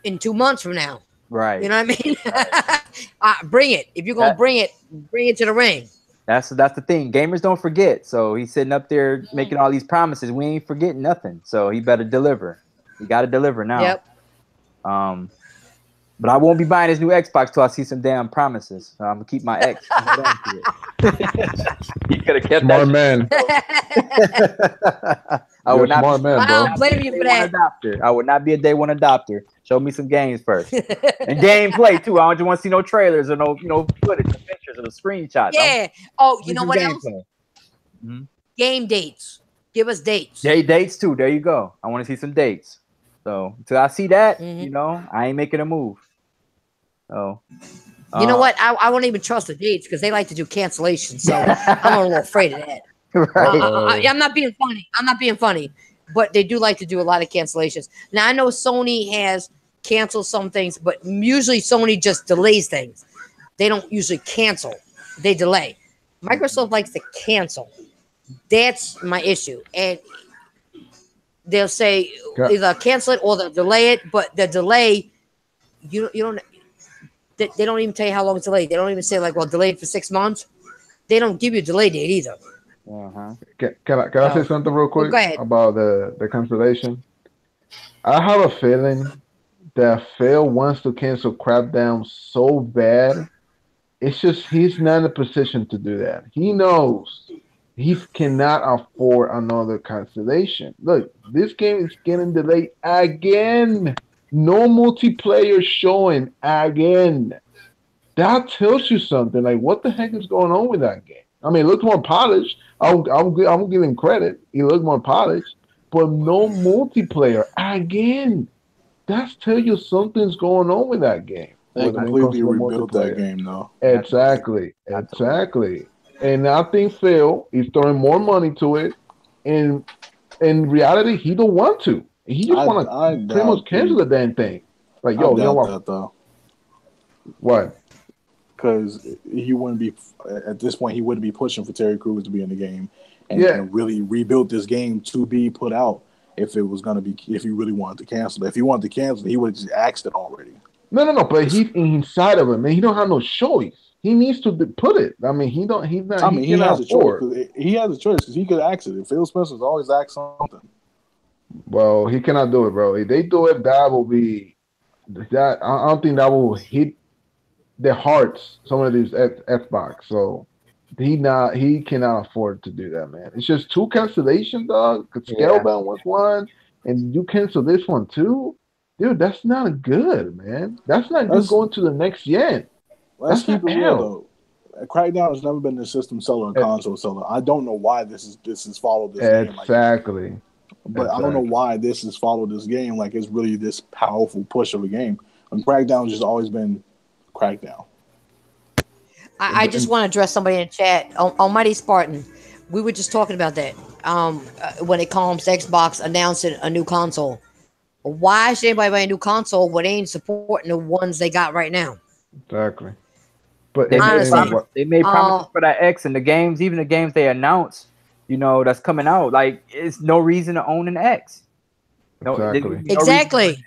in 2 months from now. Right. You know what I mean? Bring it. If you're gonna bring it to the ring. That's the thing. Gamers don't forget. So he's sitting up there making all these promises. We ain't forgetting nothing. So he better deliver. He got to deliver now. Yep. But I won't be buying his new Xbox till I see some damn promises. So I'm gonna keep my X. He could have kept smart man. I would not. Smart man, I bro. don't blame you for that. I would not be a day one adopter. Show me some games first and gameplay too. I don't just want to see no trailers or no footage, or pictures, or the screenshots. Yeah. You know what else? Game dates. Give us dates. Dates too. There you go. I want to see some dates. So until I see that, you know, I ain't making a move. So you know what? I won't even trust the dates because they like to do cancellations. So I'm a little afraid of that. Right. I'm not being funny. But they do like to do a lot of cancellations. Now, I know Sony has canceled some things, but usually Sony just delays things. They don't usually cancel. They delay. Microsoft likes to cancel. That's my issue. And they'll say either cancel it or they'll delay it, but the delay, you don't. They don't even tell you how long it's delayed. They don't even say like, well, delayed for 6 months. They don't give you a delay date either. Can I say something real quick about the cancellation? I have a feeling that Phil wants to cancel Crackdown so bad. It's just he's not in a position to do that. He knows he cannot afford another cancellation. Look, this game is getting delayed again. No multiplayer showing again. That tells you something. Like, what the heck is going on with that game? I mean, it looks more polished. I'm giving credit. He looks more polished, but no multiplayer again. That tells you something's going on with that game. They completely rebuilt that game, though. Exactly. And I think Phil is throwing more money to it. And in reality, he don't want to. He just want to pretty much cancel the damn thing. Like, yo, you know what? That, though. What? Because he wouldn't be at this point. He wouldn't be pushing for Terry Crews to be in the game and really rebuild this game to be put out. If it was gonna be, if he really wanted to cancel it, if he wanted to cancel it, he would have just asked it already. No. But he's inside of it, man. He don't have no choice. He needs to put it. I mean, he don't. He's not. I mean, he has a choice. He has a choice because he could ask it. If Phil Spencer's always asked something. Well, he cannot do it, bro. If they do it, that will be that. I don't think that will hit their hearts. Some of these Xbox, so he cannot afford to do that, man. It's just 2 cancellations, dog. Cause Yeah. Scalebound was one, and you cancel this one too, dude. That's not good, man. That's not good going to the next gen. Let's That's keep not it real out. though. Crackdown has never been a system seller or console seller. I don't know why this is followed this game. Exactly. But I don't know why this has followed this game. Like it's really this powerful push of a game. And Crackdown has just always been Crackdown. I just want to address somebody in the chat. Almighty Spartan, we were just talking about that. When it comes to Xbox announcing a new console, why should anybody buy a new console when they ain't supporting the ones they got right now? Exactly. But They made Uh, promises for that X, and the games, even the games they announced, that's coming out. Like, it's no reason to own an X. Exactly. Exactly.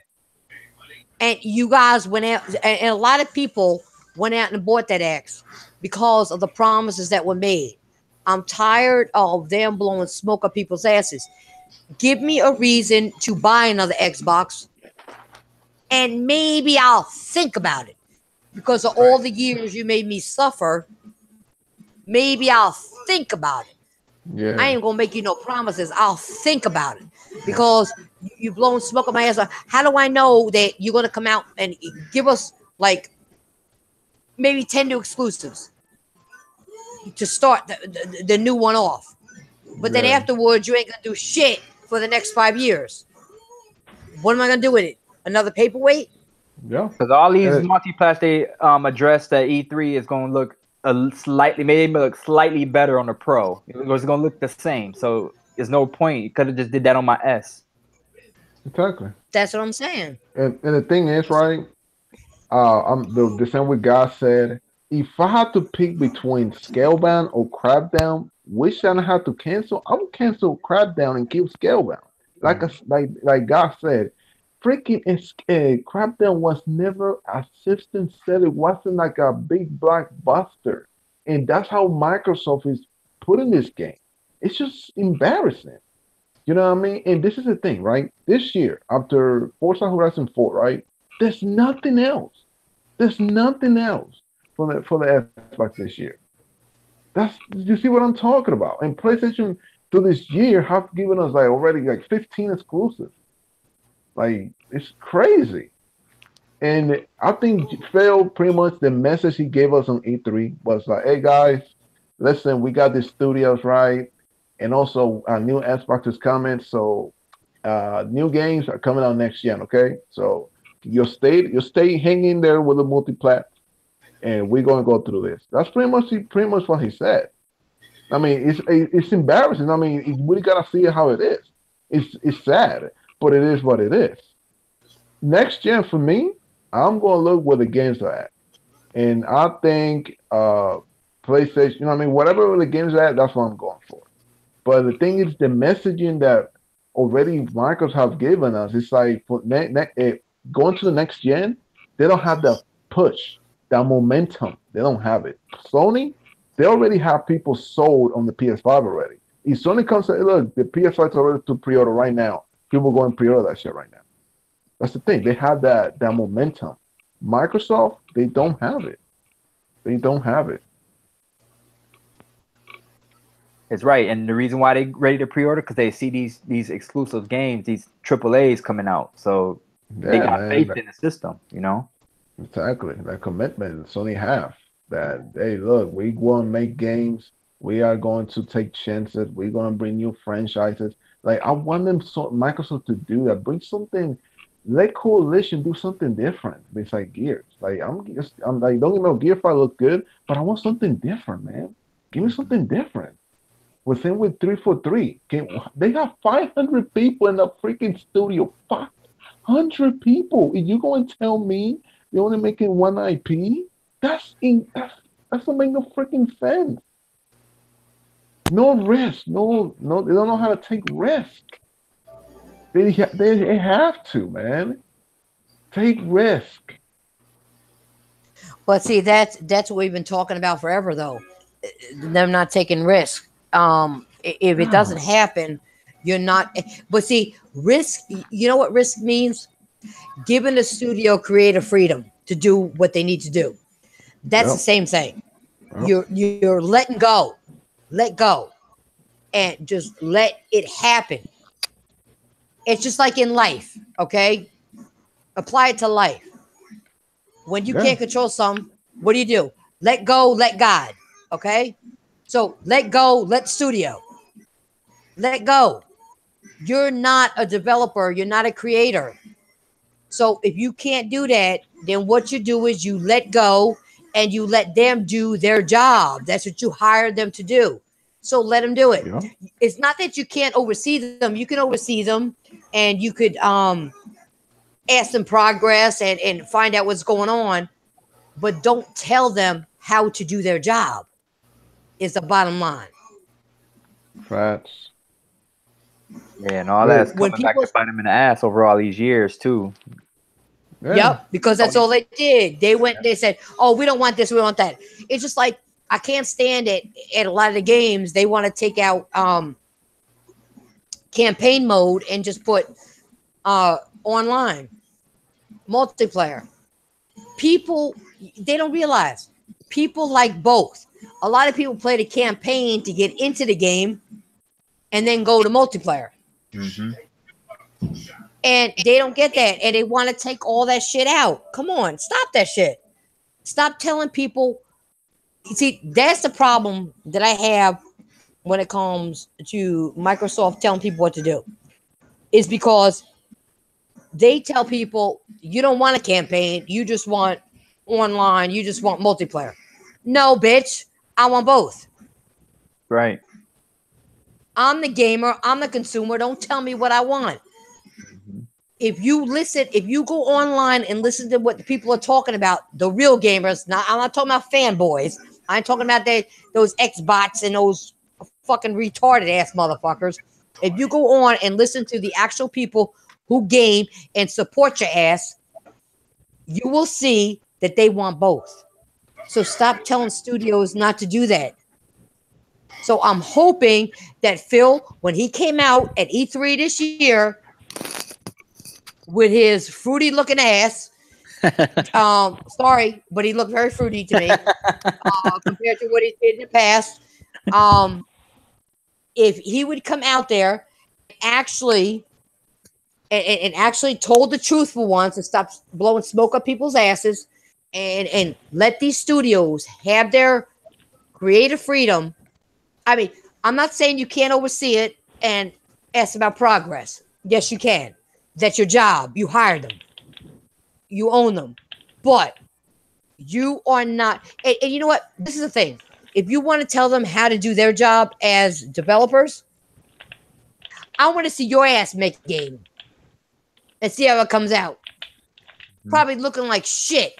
And you guys went out, and a lot of people went out and bought that X because of the promises that were made. I'm tired of them blowing smoke up people's asses. Give me a reason to buy another Xbox, and maybe I'll think about it. Because of all the years you made me suffer, maybe I'll think about it. Yeah. I ain't gonna make you no promises. I'll think about it because you blowing smoke on my ass. How do I know that you're gonna come out and give us like maybe 10 new exclusives to start the new one off? But then afterwards, you ain't gonna do shit for the next 5 years. What am I gonna do with it? Another paperweight? Yeah. Because all these multi-plat they addressed at E3 is going to look maybe look slightly better on the Pro. It's going to look the same. So there's no point. You could have just did that on my S. Exactly. That's what I'm saying. And the thing is, right? I'm the same way God said. If I had to pick between Scalebound or Crackdown, which I have to cancel, I would cancel Crackdown and keep Scalebound. Like God said, freaking Crackdown was never a system set. It wasn't like a big blockbuster, and that's how Microsoft is putting this game. It's just embarrassing. You know what I mean? And this is the thing, right? This year, after Forza Horizon 4, right? There's nothing else. There's nothing else for the Xbox this year. You see what I'm talking about? And PlayStation through this year have given us already 15 exclusives. Like, it's crazy. And I think Phil, pretty much the message he gave us on E3 was like, hey guys, listen, we got these studios, right? And also a new Xbox is coming. So new games are coming out next gen, okay? So you stay hanging there with the multiplat, and we're gonna go through this. That's pretty much what he said. I mean, it's embarrassing. I mean, we gotta see how it is. It's sad, but it is what it is. Next gen for me, I'm gonna look where the games are at, and I think PlayStation. Whatever the games are at, that's what I'm going for. But the thing is, the messaging that already Microsoft have given us, it's like for going to the next gen, they don't have the push, that momentum. They don't have it. Sony, they already have people sold on the PS5 already. If Sony comes and look, the PS5 is already to pre-order right now. People go and pre-order that shit right now. That's the thing. They have that momentum. Microsoft, they don't have it. They don't have it. It's right, and the reason why they ready to pre-order because they see these exclusive games, these AAAs coming out, so they got faith in the system, Exactly, that commitment Sony have. That hey, look, we want to make games. We are going to take chances. We're going to bring new franchises. Like I want them, Microsoft to do that. Bring something. Let Coalition do something different besides Gears. Like I'm like, don't get me wrong, Gear 5 look good, but I want something different, man. Give me something different. Within with 343, they have 500 people in the freaking studio. 500 people. If you going to tell me they're only making one IP, that's don't make no freaking sense. No risk. No. They don't know how to take risk. They have to, man. Take risk. But see, that's what we've been talking about forever, though. Them not taking risk. If it doesn't happen, you're not. But see, risk. You know what risk means? Giving the studio creative freedom to do what they need to do. That's the same thing. You're letting go, let go, and just let it happen. It's just like in life, okay? Apply it to life. When you can't control something, what do? Let go, let God, okay? So let go, let studio. Let go. You're not a developer. You're not a creator. So if you can't do that, then what you do is you let go and you let them do their job. That's what you hired them to do. So let them do it. Yeah. It's not that you can't oversee them. You can oversee them and you could ask them progress and find out what's going on, but don't tell them how to do their job is the bottom line. Facts. Yeah, and all that's coming back to bite them in the ass over all these years too. Yeah. Yep, because that's all they did. They went, they said, oh, we don't want this, we want that. It's just like, I can't stand it at a lot of the games. They want to take out campaign mode and just put online multiplayer. People, they don't realize people like both. A lot of people play the campaign to get into the game and then go to multiplayer. Mm-hmm. And they don't get that. And they want to take all that shit out. Come on, stop that shit. Stop telling people. See, that's the problem that I have when it comes to Microsoft telling people what to do. Is because they tell people you don't want a campaign, you just want online, you just want multiplayer. No, bitch, I want both. Right. I'm the gamer, I'm the consumer. Don't tell me what I want. Mm-hmm. If you listen, if you go online and listen to what the people are talking about, the real gamers, I'm not talking about fanboys. I'm talking about those Xbots and those fucking retarded ass motherfuckers. If you go on and listen to the actual people who game and support your ass, you will see that they want both. So stop telling studios not to do that. So I'm hoping that Phil, when he came out at E3 this year with his fruity looking ass, sorry, but he looked very fruity to me compared to what he did in the past. If he would come out there actually and actually told the truth for once and stop blowing smoke up people's asses and let these studios have their creative freedom. I mean, I'm not saying you can't oversee it and ask about progress. Yes, you can. That's your job. You hired them. You own them. But you are not. And you know what? This is the thing. If you want to tell them how to do their job as developers, I want to see your ass make a game and see how it comes out. Probably looking like shit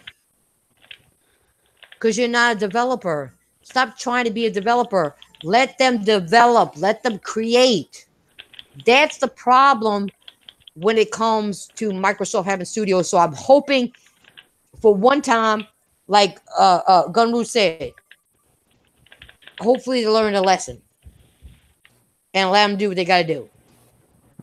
because you're not a developer. Stop trying to be a developer. Let them develop. Let them create. That's the problem when it comes to Microsoft having studios. So I'm hoping for one time, like Gunru said, hopefully they learn a lesson and let them do what they got to do.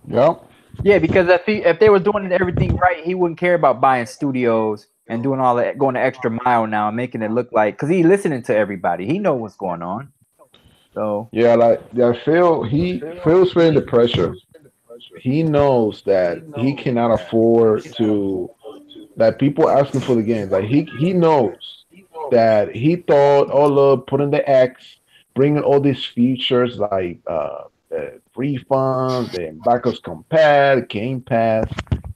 Yep. Yeah, because if they were doing everything right, he wouldn't care about buying studios and doing all that, going the extra mile now and making it look like, because he's listening to everybody. He knows what's going on. So Phil's feeling the pressure. He knows that he cannot afford to that people asking for the games. Like he knows that he thought, oh look, putting the X, bringing all these features like refunds and backwards compat, Game Pass.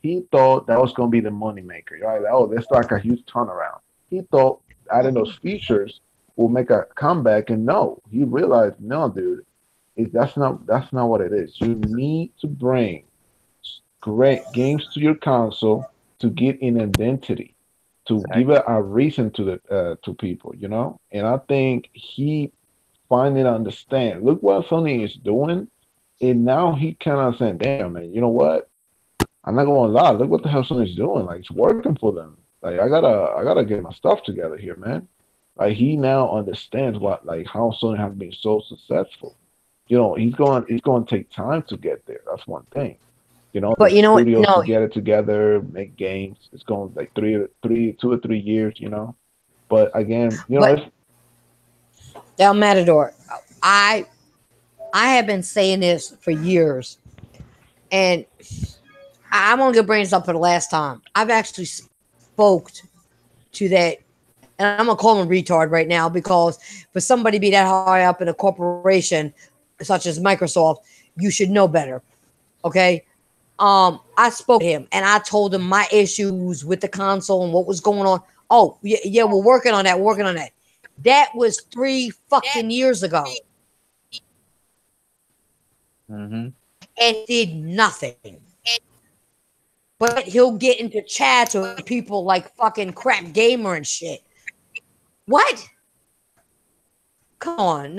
He thought that was going to be the moneymaker, right? Like, oh, that's like a huge turnaround. He thought adding those features will make a comeback, and no, he realized, no, dude, that's not what it is. You need to bring great games to your console to get an identity, to give it a reason to people, you know. And I think he finally understand. Look what Sony is doing, and now he kind of saying, "Damn, man, you know what? I'm not gonna lie. Look what the hell Sony's doing. Like it's working for them. Like I gotta get my stuff together here, man." Like he now understands how Sony has been so successful. You know, he's going to take time to get there. That's one thing. You know, but you know what? No, to get it together, make games. It's going like 2 or 3 years. You know. But again, Del Matador, I have been saying this for years, and I'm only gonna bring this up for the last time. I've actually spoke to that, and I'm gonna call him retard right now because for somebody to be that high up in a corporation such as Microsoft, you should know better. Okay. I spoke to him and I told him my issues with the console and what was going on. Oh, yeah, we're working on that. That was 3 fucking years ago. Mm-hmm. And did nothing. But he'll get into chats with people like fucking Crap Gamer and shit. What? Come on.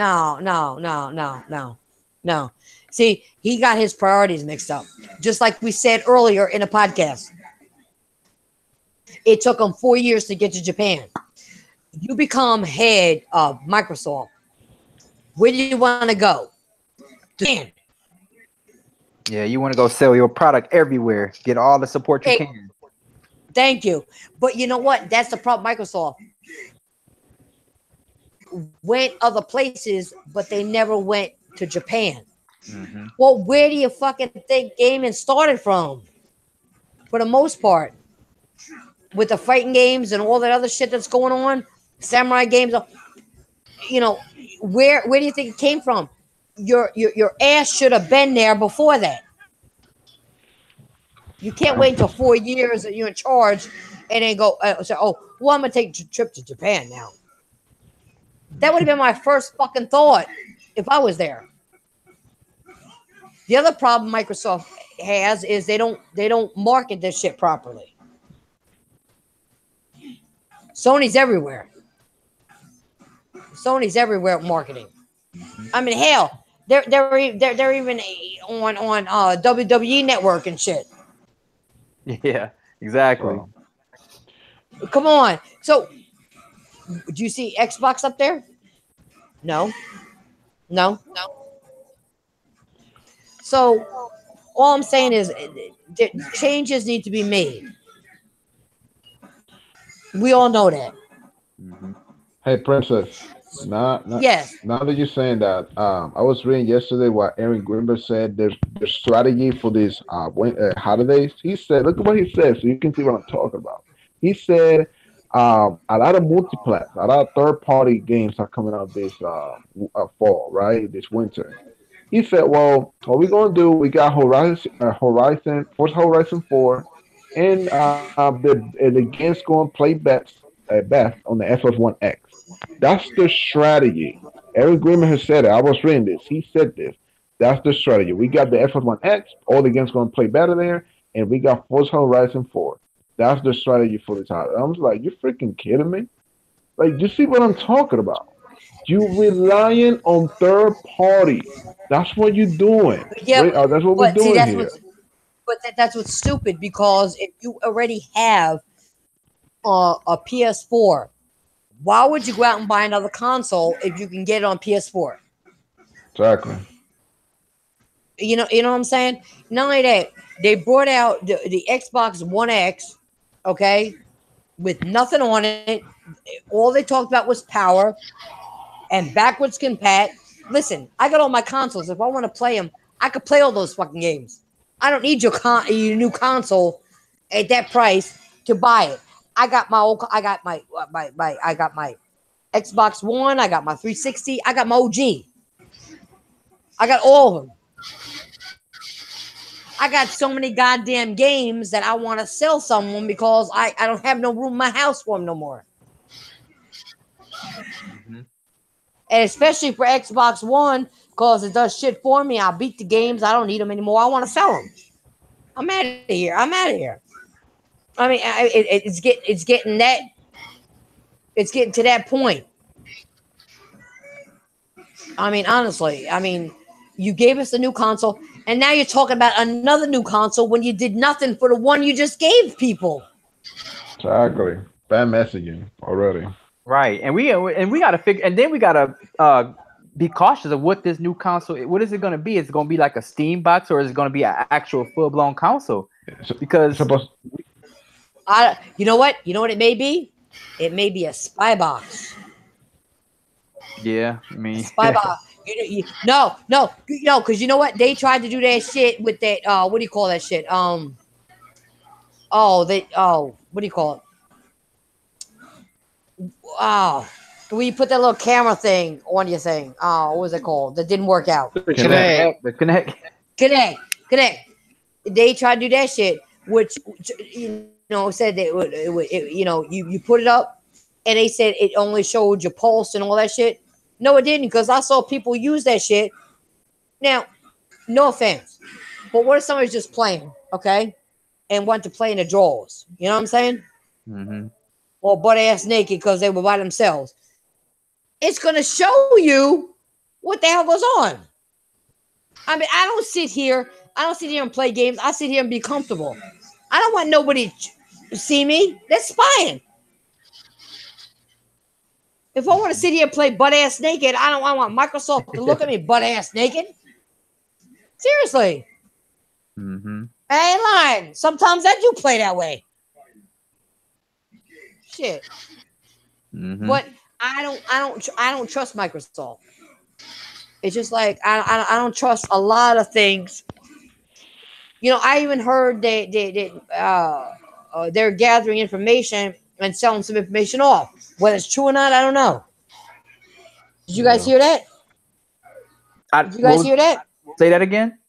No. See, he got his priorities mixed up. Just like we said earlier in a podcast. It took him 4 years to get to Japan. You become head of Microsoft. Where do you want to go? Japan. Yeah, you want to go sell your product everywhere. Get all the support you can. Thank you. But you know what? That's the problem. Microsoft went other places, but they never went to Japan. Mm-hmm. Well, where do you fucking think gaming started from? For the most part. With the fighting games and all that other shit that's going on, samurai games, you know, where do you think it came from? Your ass should have been there before that. You can't wait until 4 years that you're in charge and then go say, oh, well, I'm gonna take a trip to Japan now. That would have been my first fucking thought if I was there. The other problem Microsoft has is they don't market this shit properly. Sony's everywhere. Sony's everywhere at marketing. I mean, hell, they're even on WWE Network and shit. Yeah, exactly. Wow. Come on. So, do you see Xbox up there? No. So, all I'm saying is changes need to be made. We all know that. Mm-hmm. Hey, Princess. Yes. Now that you're saying that, I was reading yesterday what Aaron Grimber said. Their strategy for these holidays. He said, look at what he said, so you can see what I'm talking about. He said, a lot of multiplats, a lot of third-party games are coming out this fall, right? This winter. He said, well, what we're gonna do? We got Forza Horizon 4, and the game's going to play best on the Xbox One X. That's the strategy. Eric Grimmer has said it. I was reading this. He said this. That's the strategy. We got the Xbox One X. All the games going to play better there, and we got Forza Horizon 4. That's the strategy for the title. I was like, you freaking kidding me? Like, you see what I'm talking about? You relying on third parties. That's what you're doing. Yeah, right? That's what we're doing here. That's what's stupid, because if you already have a PS4, why would you go out and buy another console if you can get it on PS4? Exactly. You know what I'm saying? Not only that, they brought out the Xbox One X, okay, with nothing on it. All they talked about was power and backwards compat. Listen, I got all my consoles. If I want to play them, I could play all those fucking games. I don't need your new console at that price to buy it. I got my Xbox One. I got my 360. I got my OG. I got all of them. I got so many goddamn games that I want to sell someone because I don't have no room in my house for them no more. Mm-hmm. And especially for Xbox One, because it does shit for me. I beat the games. I don't need them anymore. I want to sell them. I'm out of here. I mean, it's getting to that point. I mean, honestly, you gave us a new console, and now you're talking about another new console when you did nothing for the one you just gave people. Exactly. Bad messaging already. Right, and we got to figure, and then we got to be cautious of what this new console. What is it going to be? Is it going to be like a Steam box, or is it going to be an actual full blown console? Because you know what it may be. It may be a spy box. Yeah, I mean, Spy box. No, because you know what? They tried to do that shit with that. What do you call that shit? What do you call it? Oh, when you put that little camera thing on your thing. Oh, what was it called? That didn't work out. the Connect. Connect. They tried to do that shit, which said that you put it up, and they said it only showed your pulse and all that shit. No, it didn't, because I saw people use that shit. Now, no offense, but what if somebody's just playing, okay, and want to play in the drawers? You know what I'm saying? Mm-hmm. Or butt ass naked because they were by themselves. It's gonna show you what the hell goes on. I mean, I don't sit here and play games. I sit here and be comfortable. I don't want nobody to see me. That's spying. If I want to sit here and play butt ass naked, I want Microsoft to look at me butt ass naked. Seriously. Mm-hmm. I ain't lying. Sometimes I do play that way. Shit. Mm-hmm. But I don't trust Microsoft. It's just like I don't trust a lot of things. I even heard they're gathering information and selling some information off. Whether it's true or not, I don't know. Did you guys hear that? Did you guys hear that? Say that again.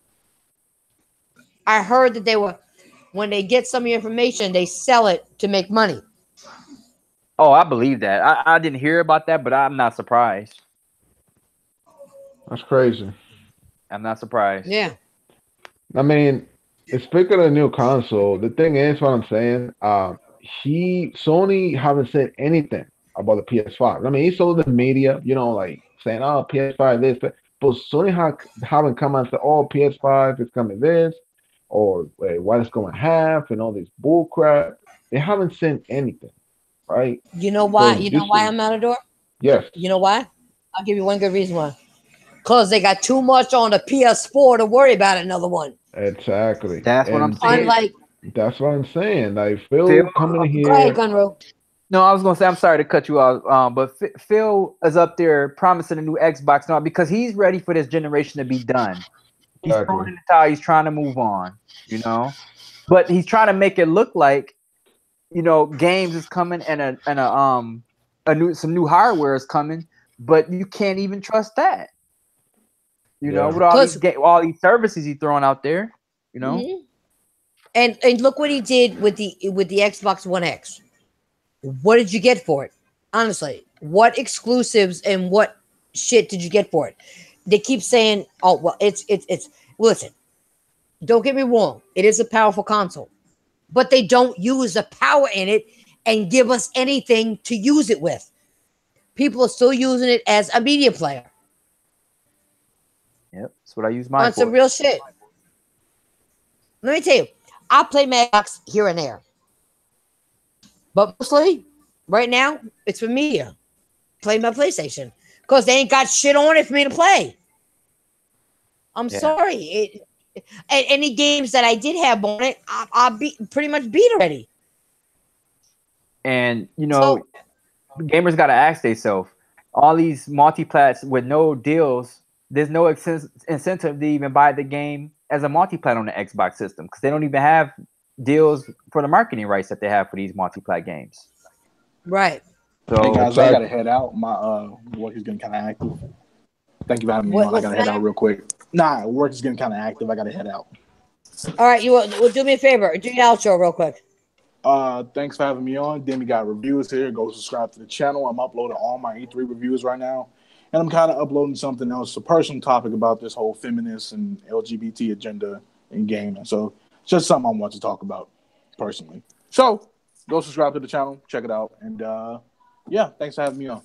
I heard that when they get some of your information, they sell it to make money. Oh, I believe that. I didn't hear about that, but I'm not surprised. That's crazy. I'm not surprised. Yeah. I mean, speaking of the new console, the thing is, what I'm saying, Sony haven't said anything about the PS5. I mean, he sold the media, like saying, "Oh, PS5 this," but Sony haven't come out and said, "Oh, PS5 is coming this," or what it's going to have, and all this bull crap. They haven't said anything, right? You know why? I'm out of door? Yes. You know why? I'll give you one good reason why. Because they got too much on the PS4 to worry about another one. Exactly. That's what I'm saying. That's what I'm saying. Like Phil coming in here. Go ahead, Gunro. No, I was gonna say, I'm sorry to cut you off, but Phil is up there promising a new Xbox now because he's ready for this generation to be done. He's throwing in the towel. He's trying to move on, but he's trying to make it look like, games is coming and some new hardware is coming, but you can't even trust that. With all these services he's throwing out there, Mm-hmm. And look what he did with the Xbox One X. What did you get for it? Honestly, what exclusives and what shit did you get for it? They keep saying, "Oh, well, it's." Listen, don't get me wrong. It is a powerful console, but they don't use the power in it and give us anything to use it with. People are still using it as a media player. Yep, that's what I use mine for. On some real shit. Let me tell you, I play Xbox here and there. But mostly, right now, it's for media. Play my PlayStation. Because they ain't got shit on it for me to play. I'm sorry. Any games that I did have on it, I pretty much beat already. And, gamers got to ask themselves, all these multi-plats with no deals, there's no incentive to even buy the game as a multi-plat on the Xbox system because they don't even have deals for the marketing rights that they have for these multi-plat games. Right. So, hey guys, I gotta head out. My work is getting kind of active. Thank you for having me on. I gotta head out real quick. Nah, work is getting kind of active. I gotta head out. All right, you will do me a favor. Do your outro real quick. Thanks for having me on. Then we got reviews here. Go subscribe to the channel. I'm uploading all my E3 reviews right now. And I'm kind of uploading something else, a personal topic about this whole feminist and LGBT agenda in gaming. So it's just something I want to talk about personally. So go subscribe to the channel, check it out. And thanks for having me on.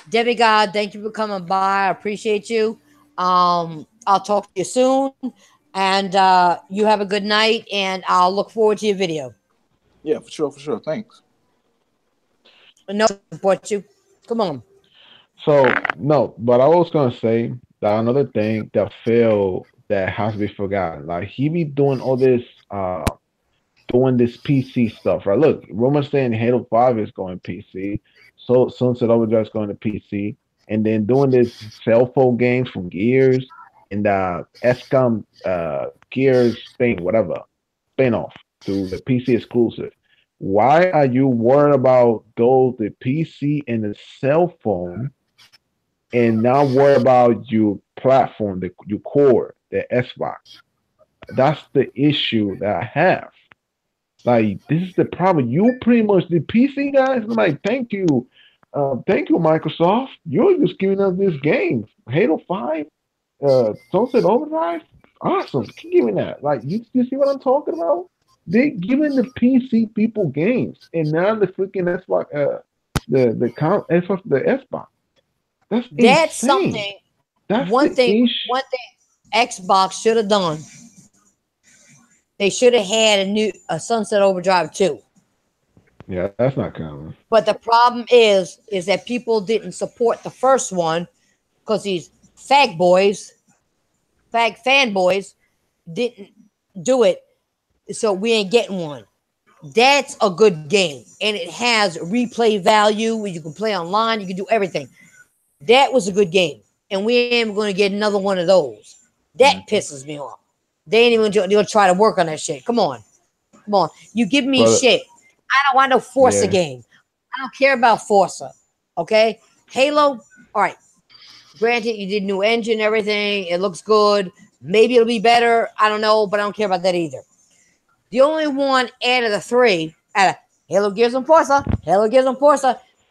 Debbie God, thank you for coming by. I appreciate you. I'll talk to you soon. And you have a good night. And I'll look forward to your video. Yeah, for sure. Thanks. No, support you. Come on. So no, but I was gonna say that another thing that Phil that has to be forgotten. Like he be doing all this doing this PC stuff, right? Look, rumors saying Halo 5 is going PC, so Sunset Overdrive is going to PC, and then doing this cell phone games from Gears and XCOM Gears thing, whatever, spin-off to the PC exclusive. Why are you worried about the PC and the cell phone, and not worry about your platform, your core, the Xbox? That's the issue that I have. Like, this is the problem. You pretty much, the PC guys, I'm like, thank you, Microsoft. You're just giving us this game, Halo 5, Sunset Overdrive. Awesome, keep giving that. Like, you see what I'm talking about? They giving the PC people games, and now the freaking Xbox, the Xbox. That's insane. Something. That's one thing Xbox should have done. They should have had a Sunset Overdrive 2. Yeah, that's not common. But the problem is that people didn't support the first one because these fanboys didn't do it. So we ain't getting one. That's a good game, and it has replay value where you can play online, you can do everything. That was a good game, and we ain't going to get another one of those. That pisses me off. They ain't even gonna try to work on that shit. Come on. You give me shit. I don't want no Forza game. I don't care about Forza. Okay? Halo, all right. Granted, you did new engine, everything. It looks good. Maybe it'll be better. I don't know, but I don't care about that either. The only one out of the three, out of Halo, Gears, and Forza,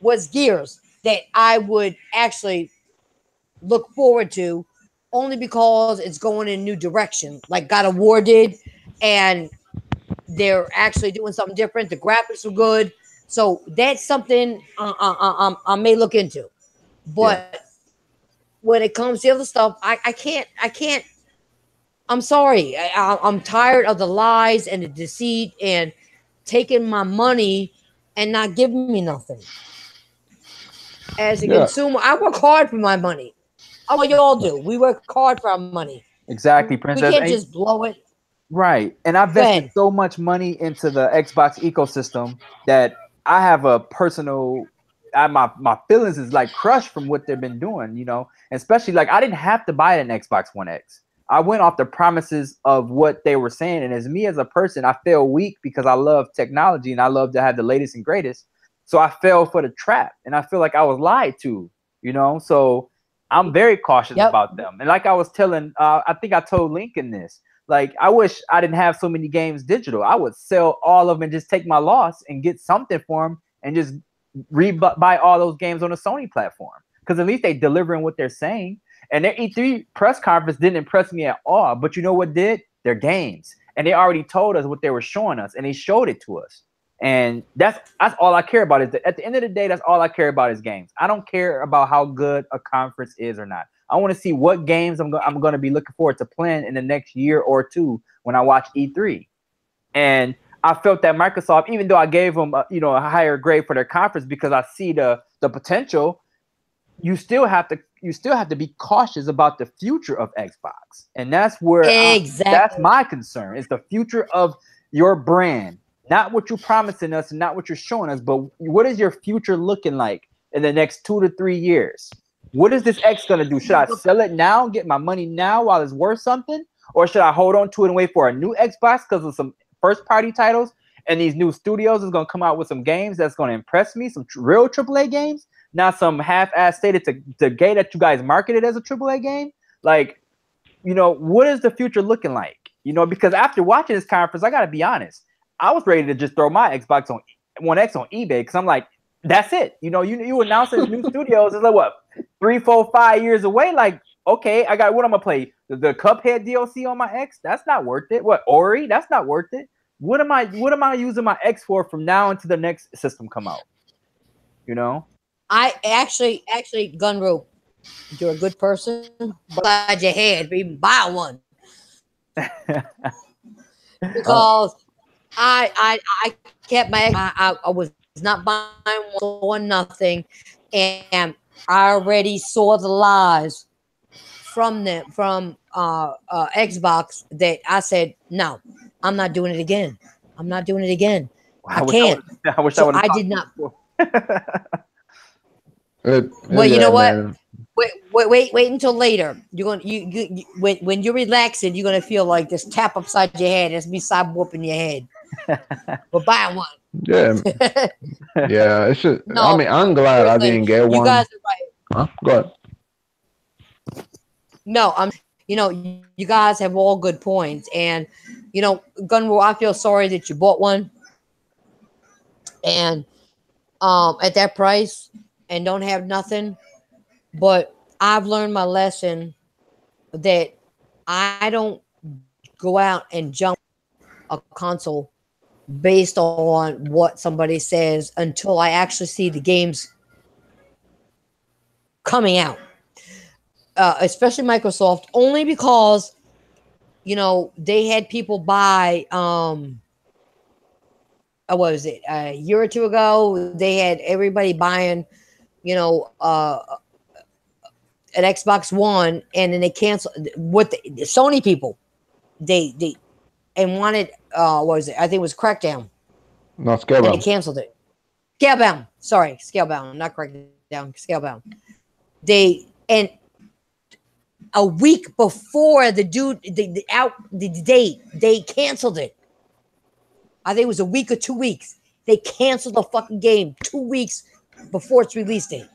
was Gears that I would actually look forward to, only because it's going in a new direction, like God of War did, and they're actually doing something different. The graphics were good, so that's something I may look into. But when it comes to the other stuff, I can't. I'm sorry. I'm tired of the lies and the deceit and taking my money and not giving me nothing. As a consumer, I work hard for my money. Oh, you all do. We work hard for our money. Exactly, Princess. We can't just blow it. Right. And I invested so much money into the Xbox ecosystem that I have a personal, my feelings is like crushed from what they've been doing, you know, especially like I didn't have to buy an Xbox One X. I went off the promises of what they were saying. And as me as a person, I feel weak because I love technology and I love to have the latest and greatest. So I fell for the trap and I feel like I was lied to, you know, so I'm very cautious about them. And like I was telling, I think I told Lincoln this, like, I wish I didn't have so many games digital. I would sell all of them and just take my loss and get something for them and just buy all those games on the Sony platform. Because at least they delivering what they're saying. And their E3 press conference didn't impress me at all. But you know what did? Their games. And they already told us what they were showing us. And they showed it to us. And that's all I care about. Is that at the end of the day, that's all I care about is games. I don't care about how good a conference is or not. I want to see what games I'm going to be looking forward to playing in the next year or two when I watch E3. And I felt that Microsoft, even though I gave them a higher grade for their conference because I see the potential, you still have to be cautious about the future of Xbox. And that's where that's my concern. It's the future of your brand. Not what you're promising us and not what you're showing us, but what is your future looking like in the next 2 to 3 years? What is this X going to do? Should I sell it now, get my money now while it's worth something? Or should I hold on to it and wait for a new Xbox because of some first-party titles and these new studios is going to come out with some games that's going to impress me, some real AAA games, not some half-ass stated to gay that you guys marketed as a AAA game? Like, you know, what is the future looking like? You know, because after watching this conference, I got to be honest. I was ready to just throw my Xbox One X on eBay because I'm like, that's it. You know, you announce this new studios. It's like what, 3, 4, 5 years away. Like, okay, I got what I'm gonna play. The Cuphead DLC on my X. That's not worth it. What, Ori? That's not worth it. What am I using my X for from now until the next system come out? You know. I actually, Gunro, you're a good person. Glad you had to even buy one because. I kept my I was not buying one nothing, and I already saw the lies from Xbox that I said no, I'm not doing it again. I'm not doing it again. I wish can't. I wish So I would. I did not. Well, you know what? man. Wait until later. You're gonna when you're relaxing, you're gonna feel like this tap upside your head. It's me side whooping your head. We're buying one. Yeah, yeah. It's just. No, I mean, I'm glad I didn't get one. You guys are right. Huh? Go ahead. No, you guys have all good points, and Gunwar, I feel sorry that you bought one, and at that price, and don't have nothing. But I've learned my lesson that I don't go out and jump a console based on what somebody says until I actually see the games coming out. Especially Microsoft, only because they had people buy what was it, a year or two ago, they had everybody buying an Xbox One, and then they canceled what the Sony people they and wanted what was it, I think it was Crackdown, No, and Scalebound. they canceled it. Scalebound, sorry, Scalebound, not Crackdown, Scalebound. They, and a week before the date, they canceled it. I think it was a week or 2 weeks. They canceled the fucking game 2 weeks before its release date.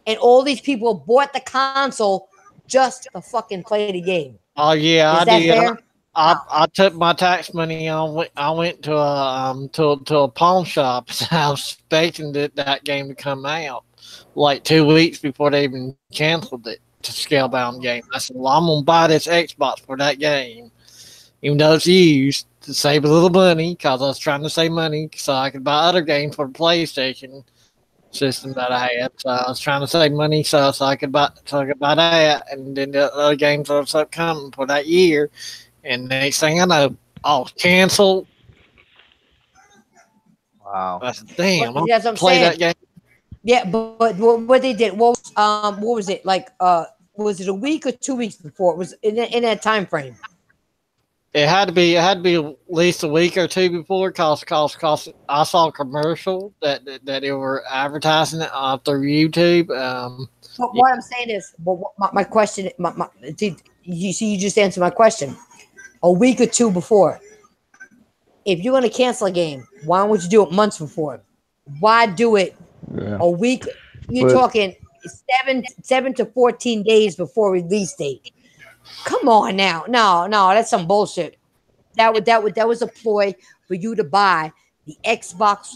And all these people bought the console just to fucking play the game. Oh yeah, Is that fair? I took my tax money. I went to a pawn shop. I was expecting that game to come out like 2 weeks before they even canceled it. To Scalebound game. I said, well, I'm gonna buy this Xbox for that game, even though it's used, to save a little money, because I was trying to save money so I could buy other games for the PlayStation system that I had. So I was trying to save money so I could buy that, and then the other games that was coming for that year. And next thing I know, canceled. Wow. I said, damn, Well, that's what I'm play saying. that game. Yeah, but what they did, what was it like? Was it a week or 2 weeks before? It was in that time frame. It had to be at least a week or two before, cause I saw a commercial that they were advertising it through YouTube. But what I'm saying is, my question, you just answered my question. A week or two before. If you're going to cancel a game, why would you do it months before? Why do it a week? You're talking 7 to 14 days before release date. Come on now. No, that's some bullshit. That was a ploy for you to buy the Xbox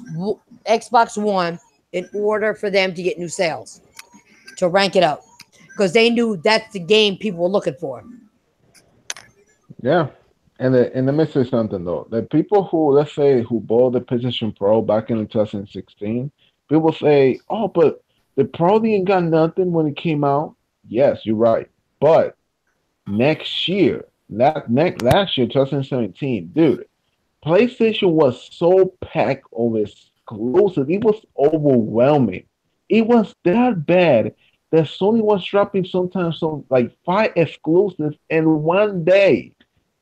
One in order for them to get new sales, to rank it up, because they knew that's the game people were looking for. Yeah. And let me say something though. The people who, let's say, who bought the PlayStation Pro back in 2016, people say, "Oh, but the Pro didn't got nothing when it came out." Yes, you're right. But last year, 2017, dude, PlayStation was so packed of exclusive. It was overwhelming. It was that bad that Sony was dropping sometimes some like 5 exclusives in one day.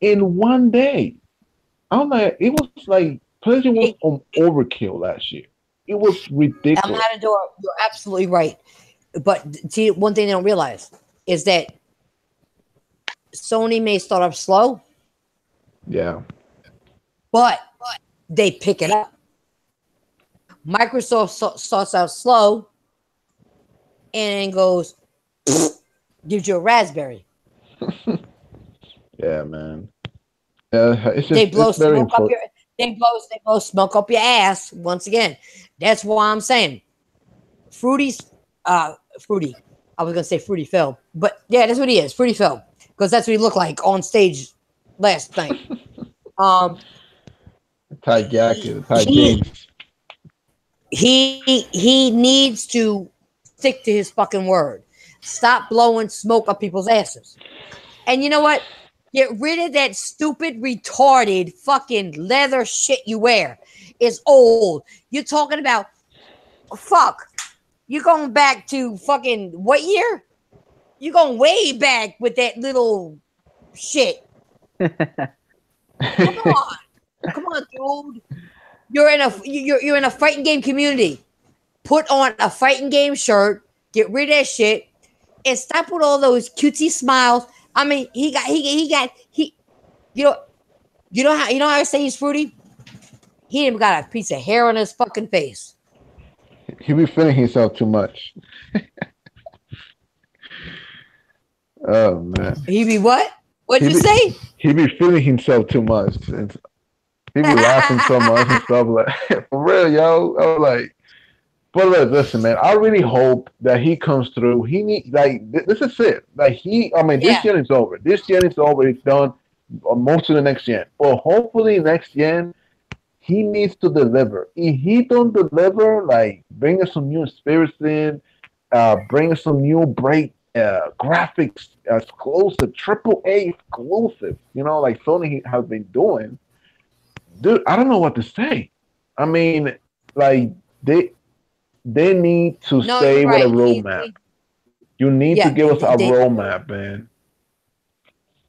In one day. I'm like, it was like PlayStation was on overkill last year. It was ridiculous. You're absolutely right. But see, one thing they don't realize is that Sony may start off slow. Yeah. But they pick it up. Microsoft starts out slow and then goes, gives you a raspberry. Yeah, man. It's just, they blow it's very smoke up important. they blow smoke up your ass. Once again, that's why I'm saying Fruity. I was gonna say Fruity Phil, but yeah, that's what he is, Fruity Phil, because that's what he looked like on stage last night. Tight jacket, tight jeans. He needs to stick to his fucking word. Stop blowing smoke up people's asses. And you know what? Get rid of that stupid, retarded, fucking leather shit you wear. It's old. You're talking about, fuck. You're going back to fucking what year? You're going way back with that little shit. Come on. Come on, dude. You're in a fighting game community. Put on a fighting game shirt. Get rid of that shit and stop with all those cutesy smiles. I mean, he. You know, you know how I say he's fruity. He ain't even got a piece of hair on his fucking face. He be feeling himself too much. Oh man. He be what? What'd you say? He be feeling himself too much. And he be laughing so much and stuff like for real, yo. I was like, but look, listen, man. I really hope that he comes through. He need this is it. Like this gen is over. This gen is over. It's done. Most of the next gen. Well, hopefully next gen he needs to deliver. If he don't deliver, like bring us some new spirits in, bring us some new break graphics exclusive, AAA exclusive. You know, like Sony has been doing. Dude, I don't know what to say. I mean, like they need to stay with a roadmap. You need to give us a roadmap, man.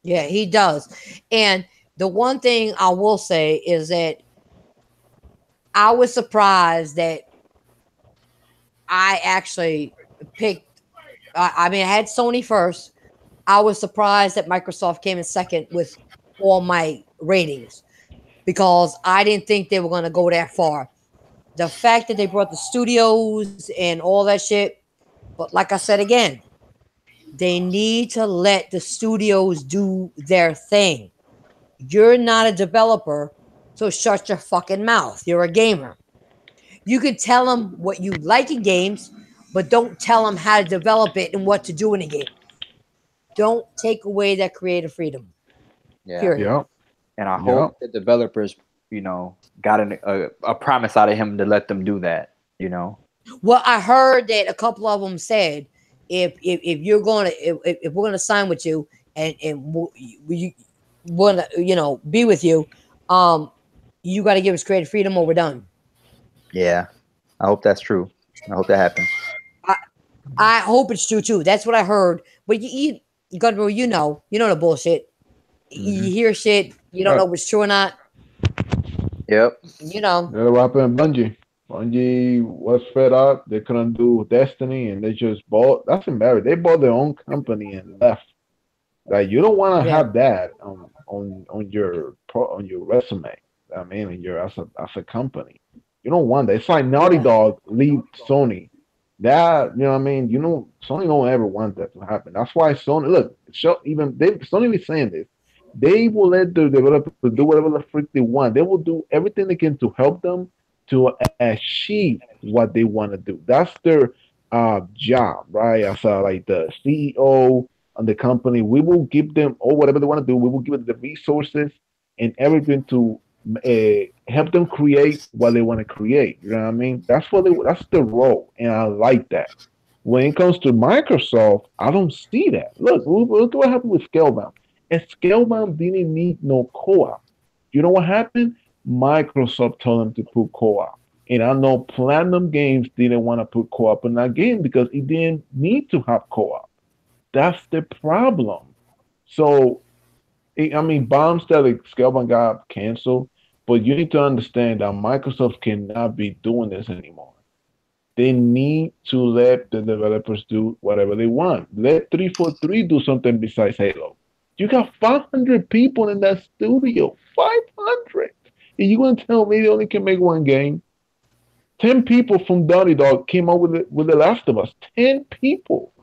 Yeah, he does. And the one thing I will say is that I was surprised that I actually picked. I mean, I had Sony first. I was surprised that Microsoft came in second with all my ratings because I didn't think they were going to go that far. The fact that they brought the studios and all that shit, but like I said again, they need to let the studios do their thing. You're not a developer, so shut your fucking mouth. You're a gamer. You can tell them what you like in games, but don't tell them how to develop it and what to do in a game. Don't take away that creative freedom. Yeah. Period. Yep. And I hope the developers, got a promise out of him to let them do that. Well, I heard that a couple of them said, if you're going to if we're going to sign with you and we want to be with you, you got to give us creative freedom or we're done. Yeah, I hope that's true. I hope that happens. I hope it's true too. That's what I heard. But you got to know the bullshit. Mm-hmm. You hear shit, you don't know if it's true or not. Yep. That's what happened in Bungie. Bungie was fed up. They couldn't do Destiny, and they just bought. That's embarrassing. They bought their own company and left. Like you don't want to have that on your resume. I mean, as a company, you don't want that. It's like Naughty Dog leave Sony. That what I mean. Sony don't ever want that to happen. That's why Sony Sony is saying this. They will let the developers do whatever the freak they want. They will do everything they can to help them to achieve what they want to do. That's their job, right? As like the CEO of the company, we will give them whatever they want to do. We will give them the resources and everything to help them create what they want to create. You know what I mean? That's the role, and I like that. When it comes to Microsoft, I don't see that. Look what happened with Scalebound. And Scalebound didn't need no co-op. You know what happened? Microsoft told them to put co-op. And I know Platinum Games didn't want to put co-op in that game because it didn't need to have co-op. That's the problem. So, bombs that Scalebound got canceled, but you need to understand that Microsoft cannot be doing this anymore. They need to let the developers do whatever they want. Let 343 do something besides Halo. You got 500 people in that studio. 500. And you going to tell me they only can make one game? 10 people from Naughty Dog came up with The Last of Us. 10 people.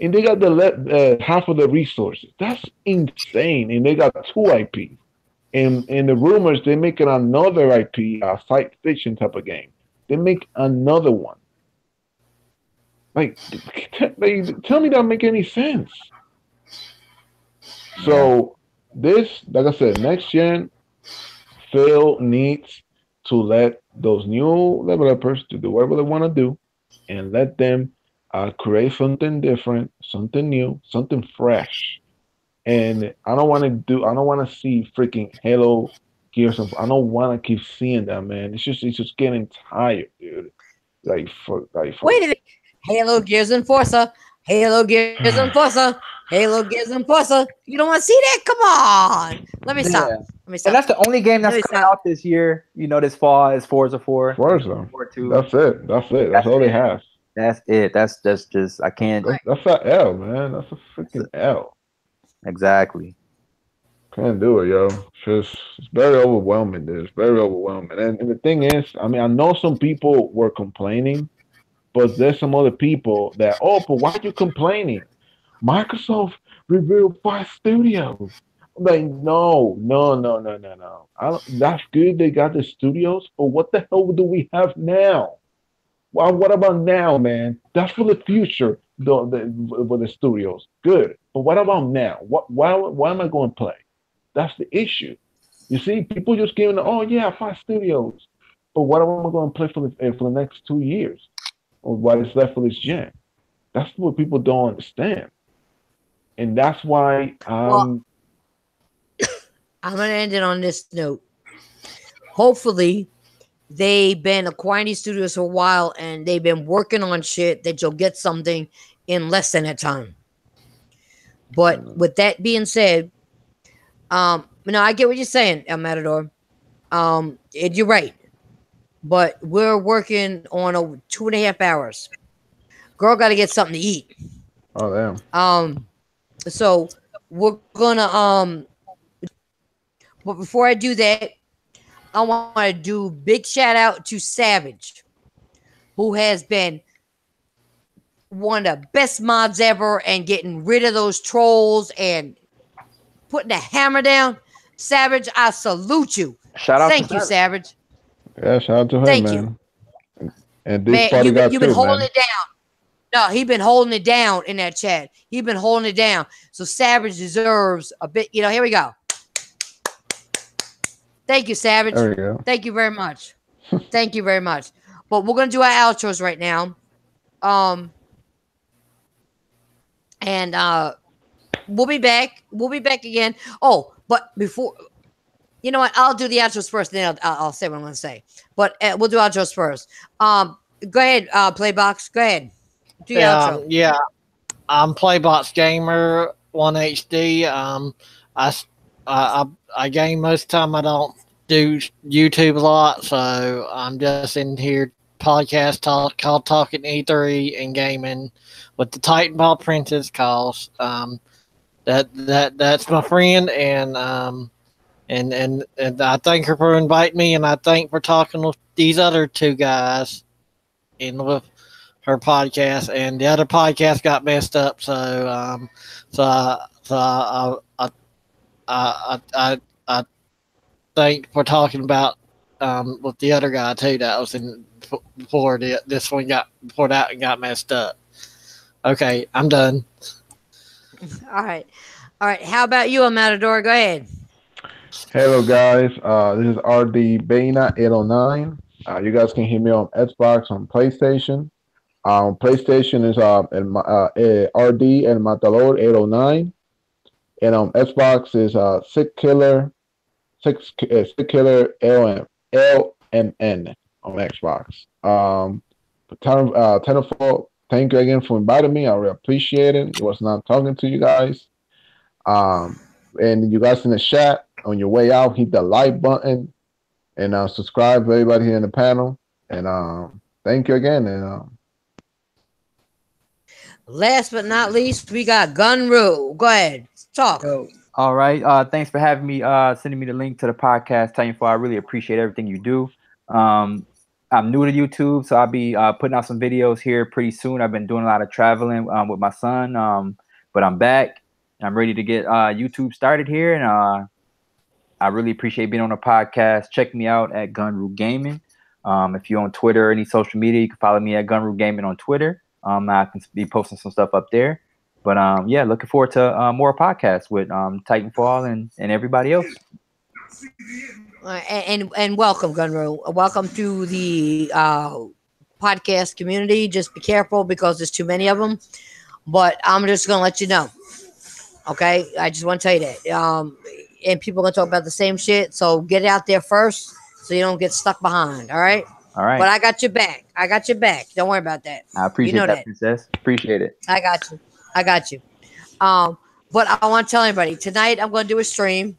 And they got the half of the resources. That's insane. And they got 2 IPs. And the rumors, they're making another IP, a science fiction type of game. They make another one. Like, tell me that make any sense. So this, like I said, next gen, Phil needs to let those new developers to do whatever they want to do, and let them create something different, something new, something fresh. And I don't want to see freaking Halo, Gears of. I don't want to keep seeing that, man. It's just getting tired, dude. Wait a minute. Halo, Gears, and Forza. Halo, Gears, and Forza. Halo gives them puzzle. You don't want to see that? Come on. Let me stop. Let me stop. And that's the only game that's coming out this year. You know, this fall is Forza 4. Forza. 2. That's it. That's all they have. That's it. That's just I can't. That's an L, man. That's a freaking L. Exactly. Can't do it, yo. It's very overwhelming. It's very overwhelming. And the thing is, I mean, I know some people were complaining, but there's some other people that, but why are you complaining? Microsoft revealed 5 studios. I'm like, no. That's good. They got the studios, but what the hell do we have now? Well, what about now, man? That's for the future. The studios, good. But what about now? Why am I going to play? That's the issue. You see, people just giving, 5 studios. But what am I going to play for the next 2 years? Or what is left for this gen? That's what people don't understand. And that's why I'm going to end it on this note. Hopefully, they've been acquiring these studios for a while and they've been working on shit that you'll get something in less than that time. But with that being said, I get what you're saying, El Matador. You're right. But we're working on 2.5 hours. Girl got to get something to eat. Oh, damn. So we're gonna but before I do that, I want to do big shout out to Savage, who has been one of the best mods ever and getting rid of those trolls and putting the hammer down. Savage, I salute you. Shout out. Thank you, Savage. Yeah, shout out to him, Thank man. You. And this party you've been holding it down. No, he's been holding it down in that chat. He's been holding it down. So Savage deserves a bit. Here we go. Thank you, Savage. There we go. Thank you very much. Thank you very much. But we're gonna do our outros right now. And we'll be back. We'll be back again. Oh, but before, you know what? I'll do the outros first. Then I'll say what I'm gonna say. But we'll do outros first. Go ahead, Playbox. Go ahead. Do your outro. Yeah. I'm Playbox Gamer 1HD. I game most of the time. I don't do YouTube a lot, so I'm just in here podcast called Talking E3 and Gaming with the Titan Ball Princess calls. That's my friend, and I thank her for inviting me, and I thank for talking with these other 2 guys with her podcast, and the other podcast got messed up, so I think for talking about with the other guy too that was in before this one got poured out and got messed up. Okay, I'm done. All right. How about you, Matador? Go ahead. Hello, guys. This is RD Baina 809. You guys can hear me on Xbox, on PlayStation. PlayStation is RD and Matador 809, and Xbox is Sick Killer LMN on Xbox. Tenfold, thank you again for inviting me. I really appreciate it. It was not talking to you guys. And you guys in the chat, on your way out, hit the like button and subscribe to everybody here in the panel. And thank you again. And last but not least, we got Gunru. Go ahead, talk. All right. Thanks for having me. Sending me the link to the podcast. Titanfall. I really appreciate everything you do. I'm new to YouTube, so I'll be putting out some videos here pretty soon. I've been doing a lot of traveling with my son, but I'm back. I'm ready to get YouTube started here, and I really appreciate being on the podcast. Check me out at Gunru Gaming. If you're on Twitter or any social media, you can follow me at Gunru Gaming on Twitter. I can be posting some stuff up there. But yeah, looking forward to more podcasts with Titanfall and everybody else. And welcome, Gunru. Welcome to the podcast community. Just be careful because there's too many of them. But I'm just gonna let you know. Okay, I just want to tell you that. And people are gonna talk about the same shit. So get it out there first, so you don't get stuck behind. All right. All right. But I got your back. Don't worry about that. I appreciate that, Princess. Appreciate it. I got you. But I want to tell everybody tonight I'm going to do a stream.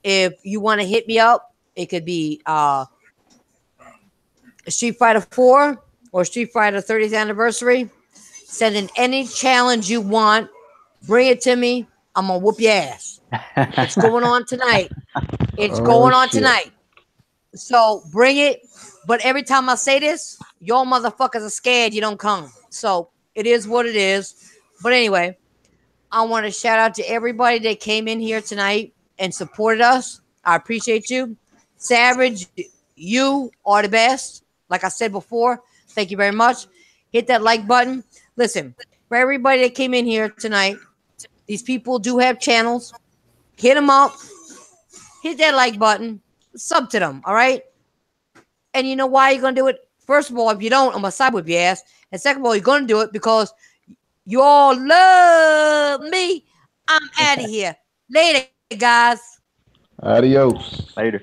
If you want to hit me up, it could be Street Fighter 4 or Street Fighter 30th anniversary. Send in any challenge you want. Bring it to me. I'm going to whoop your ass. It's going on tonight. It's going on tonight. So bring it. But every time I say this, y'all motherfuckers are scared you don't come. So it is what it is. But anyway, I want to shout out to everybody that came in here tonight and supported us. I appreciate you. Savage, you are the best. Like I said before, thank you very much. Hit that like button. Listen, for everybody that came in here tonight, these people do have channels. Hit them up. Hit that like button. Sub to them, all right? And you know why you're going to do it? First of all, if you don't, I'm going to side with your ass. And second of all, you're going to do it because you all love me. I'm out of here. Later, guys. Adios. Later.